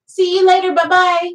Speaker 2: See you later. Bye-bye.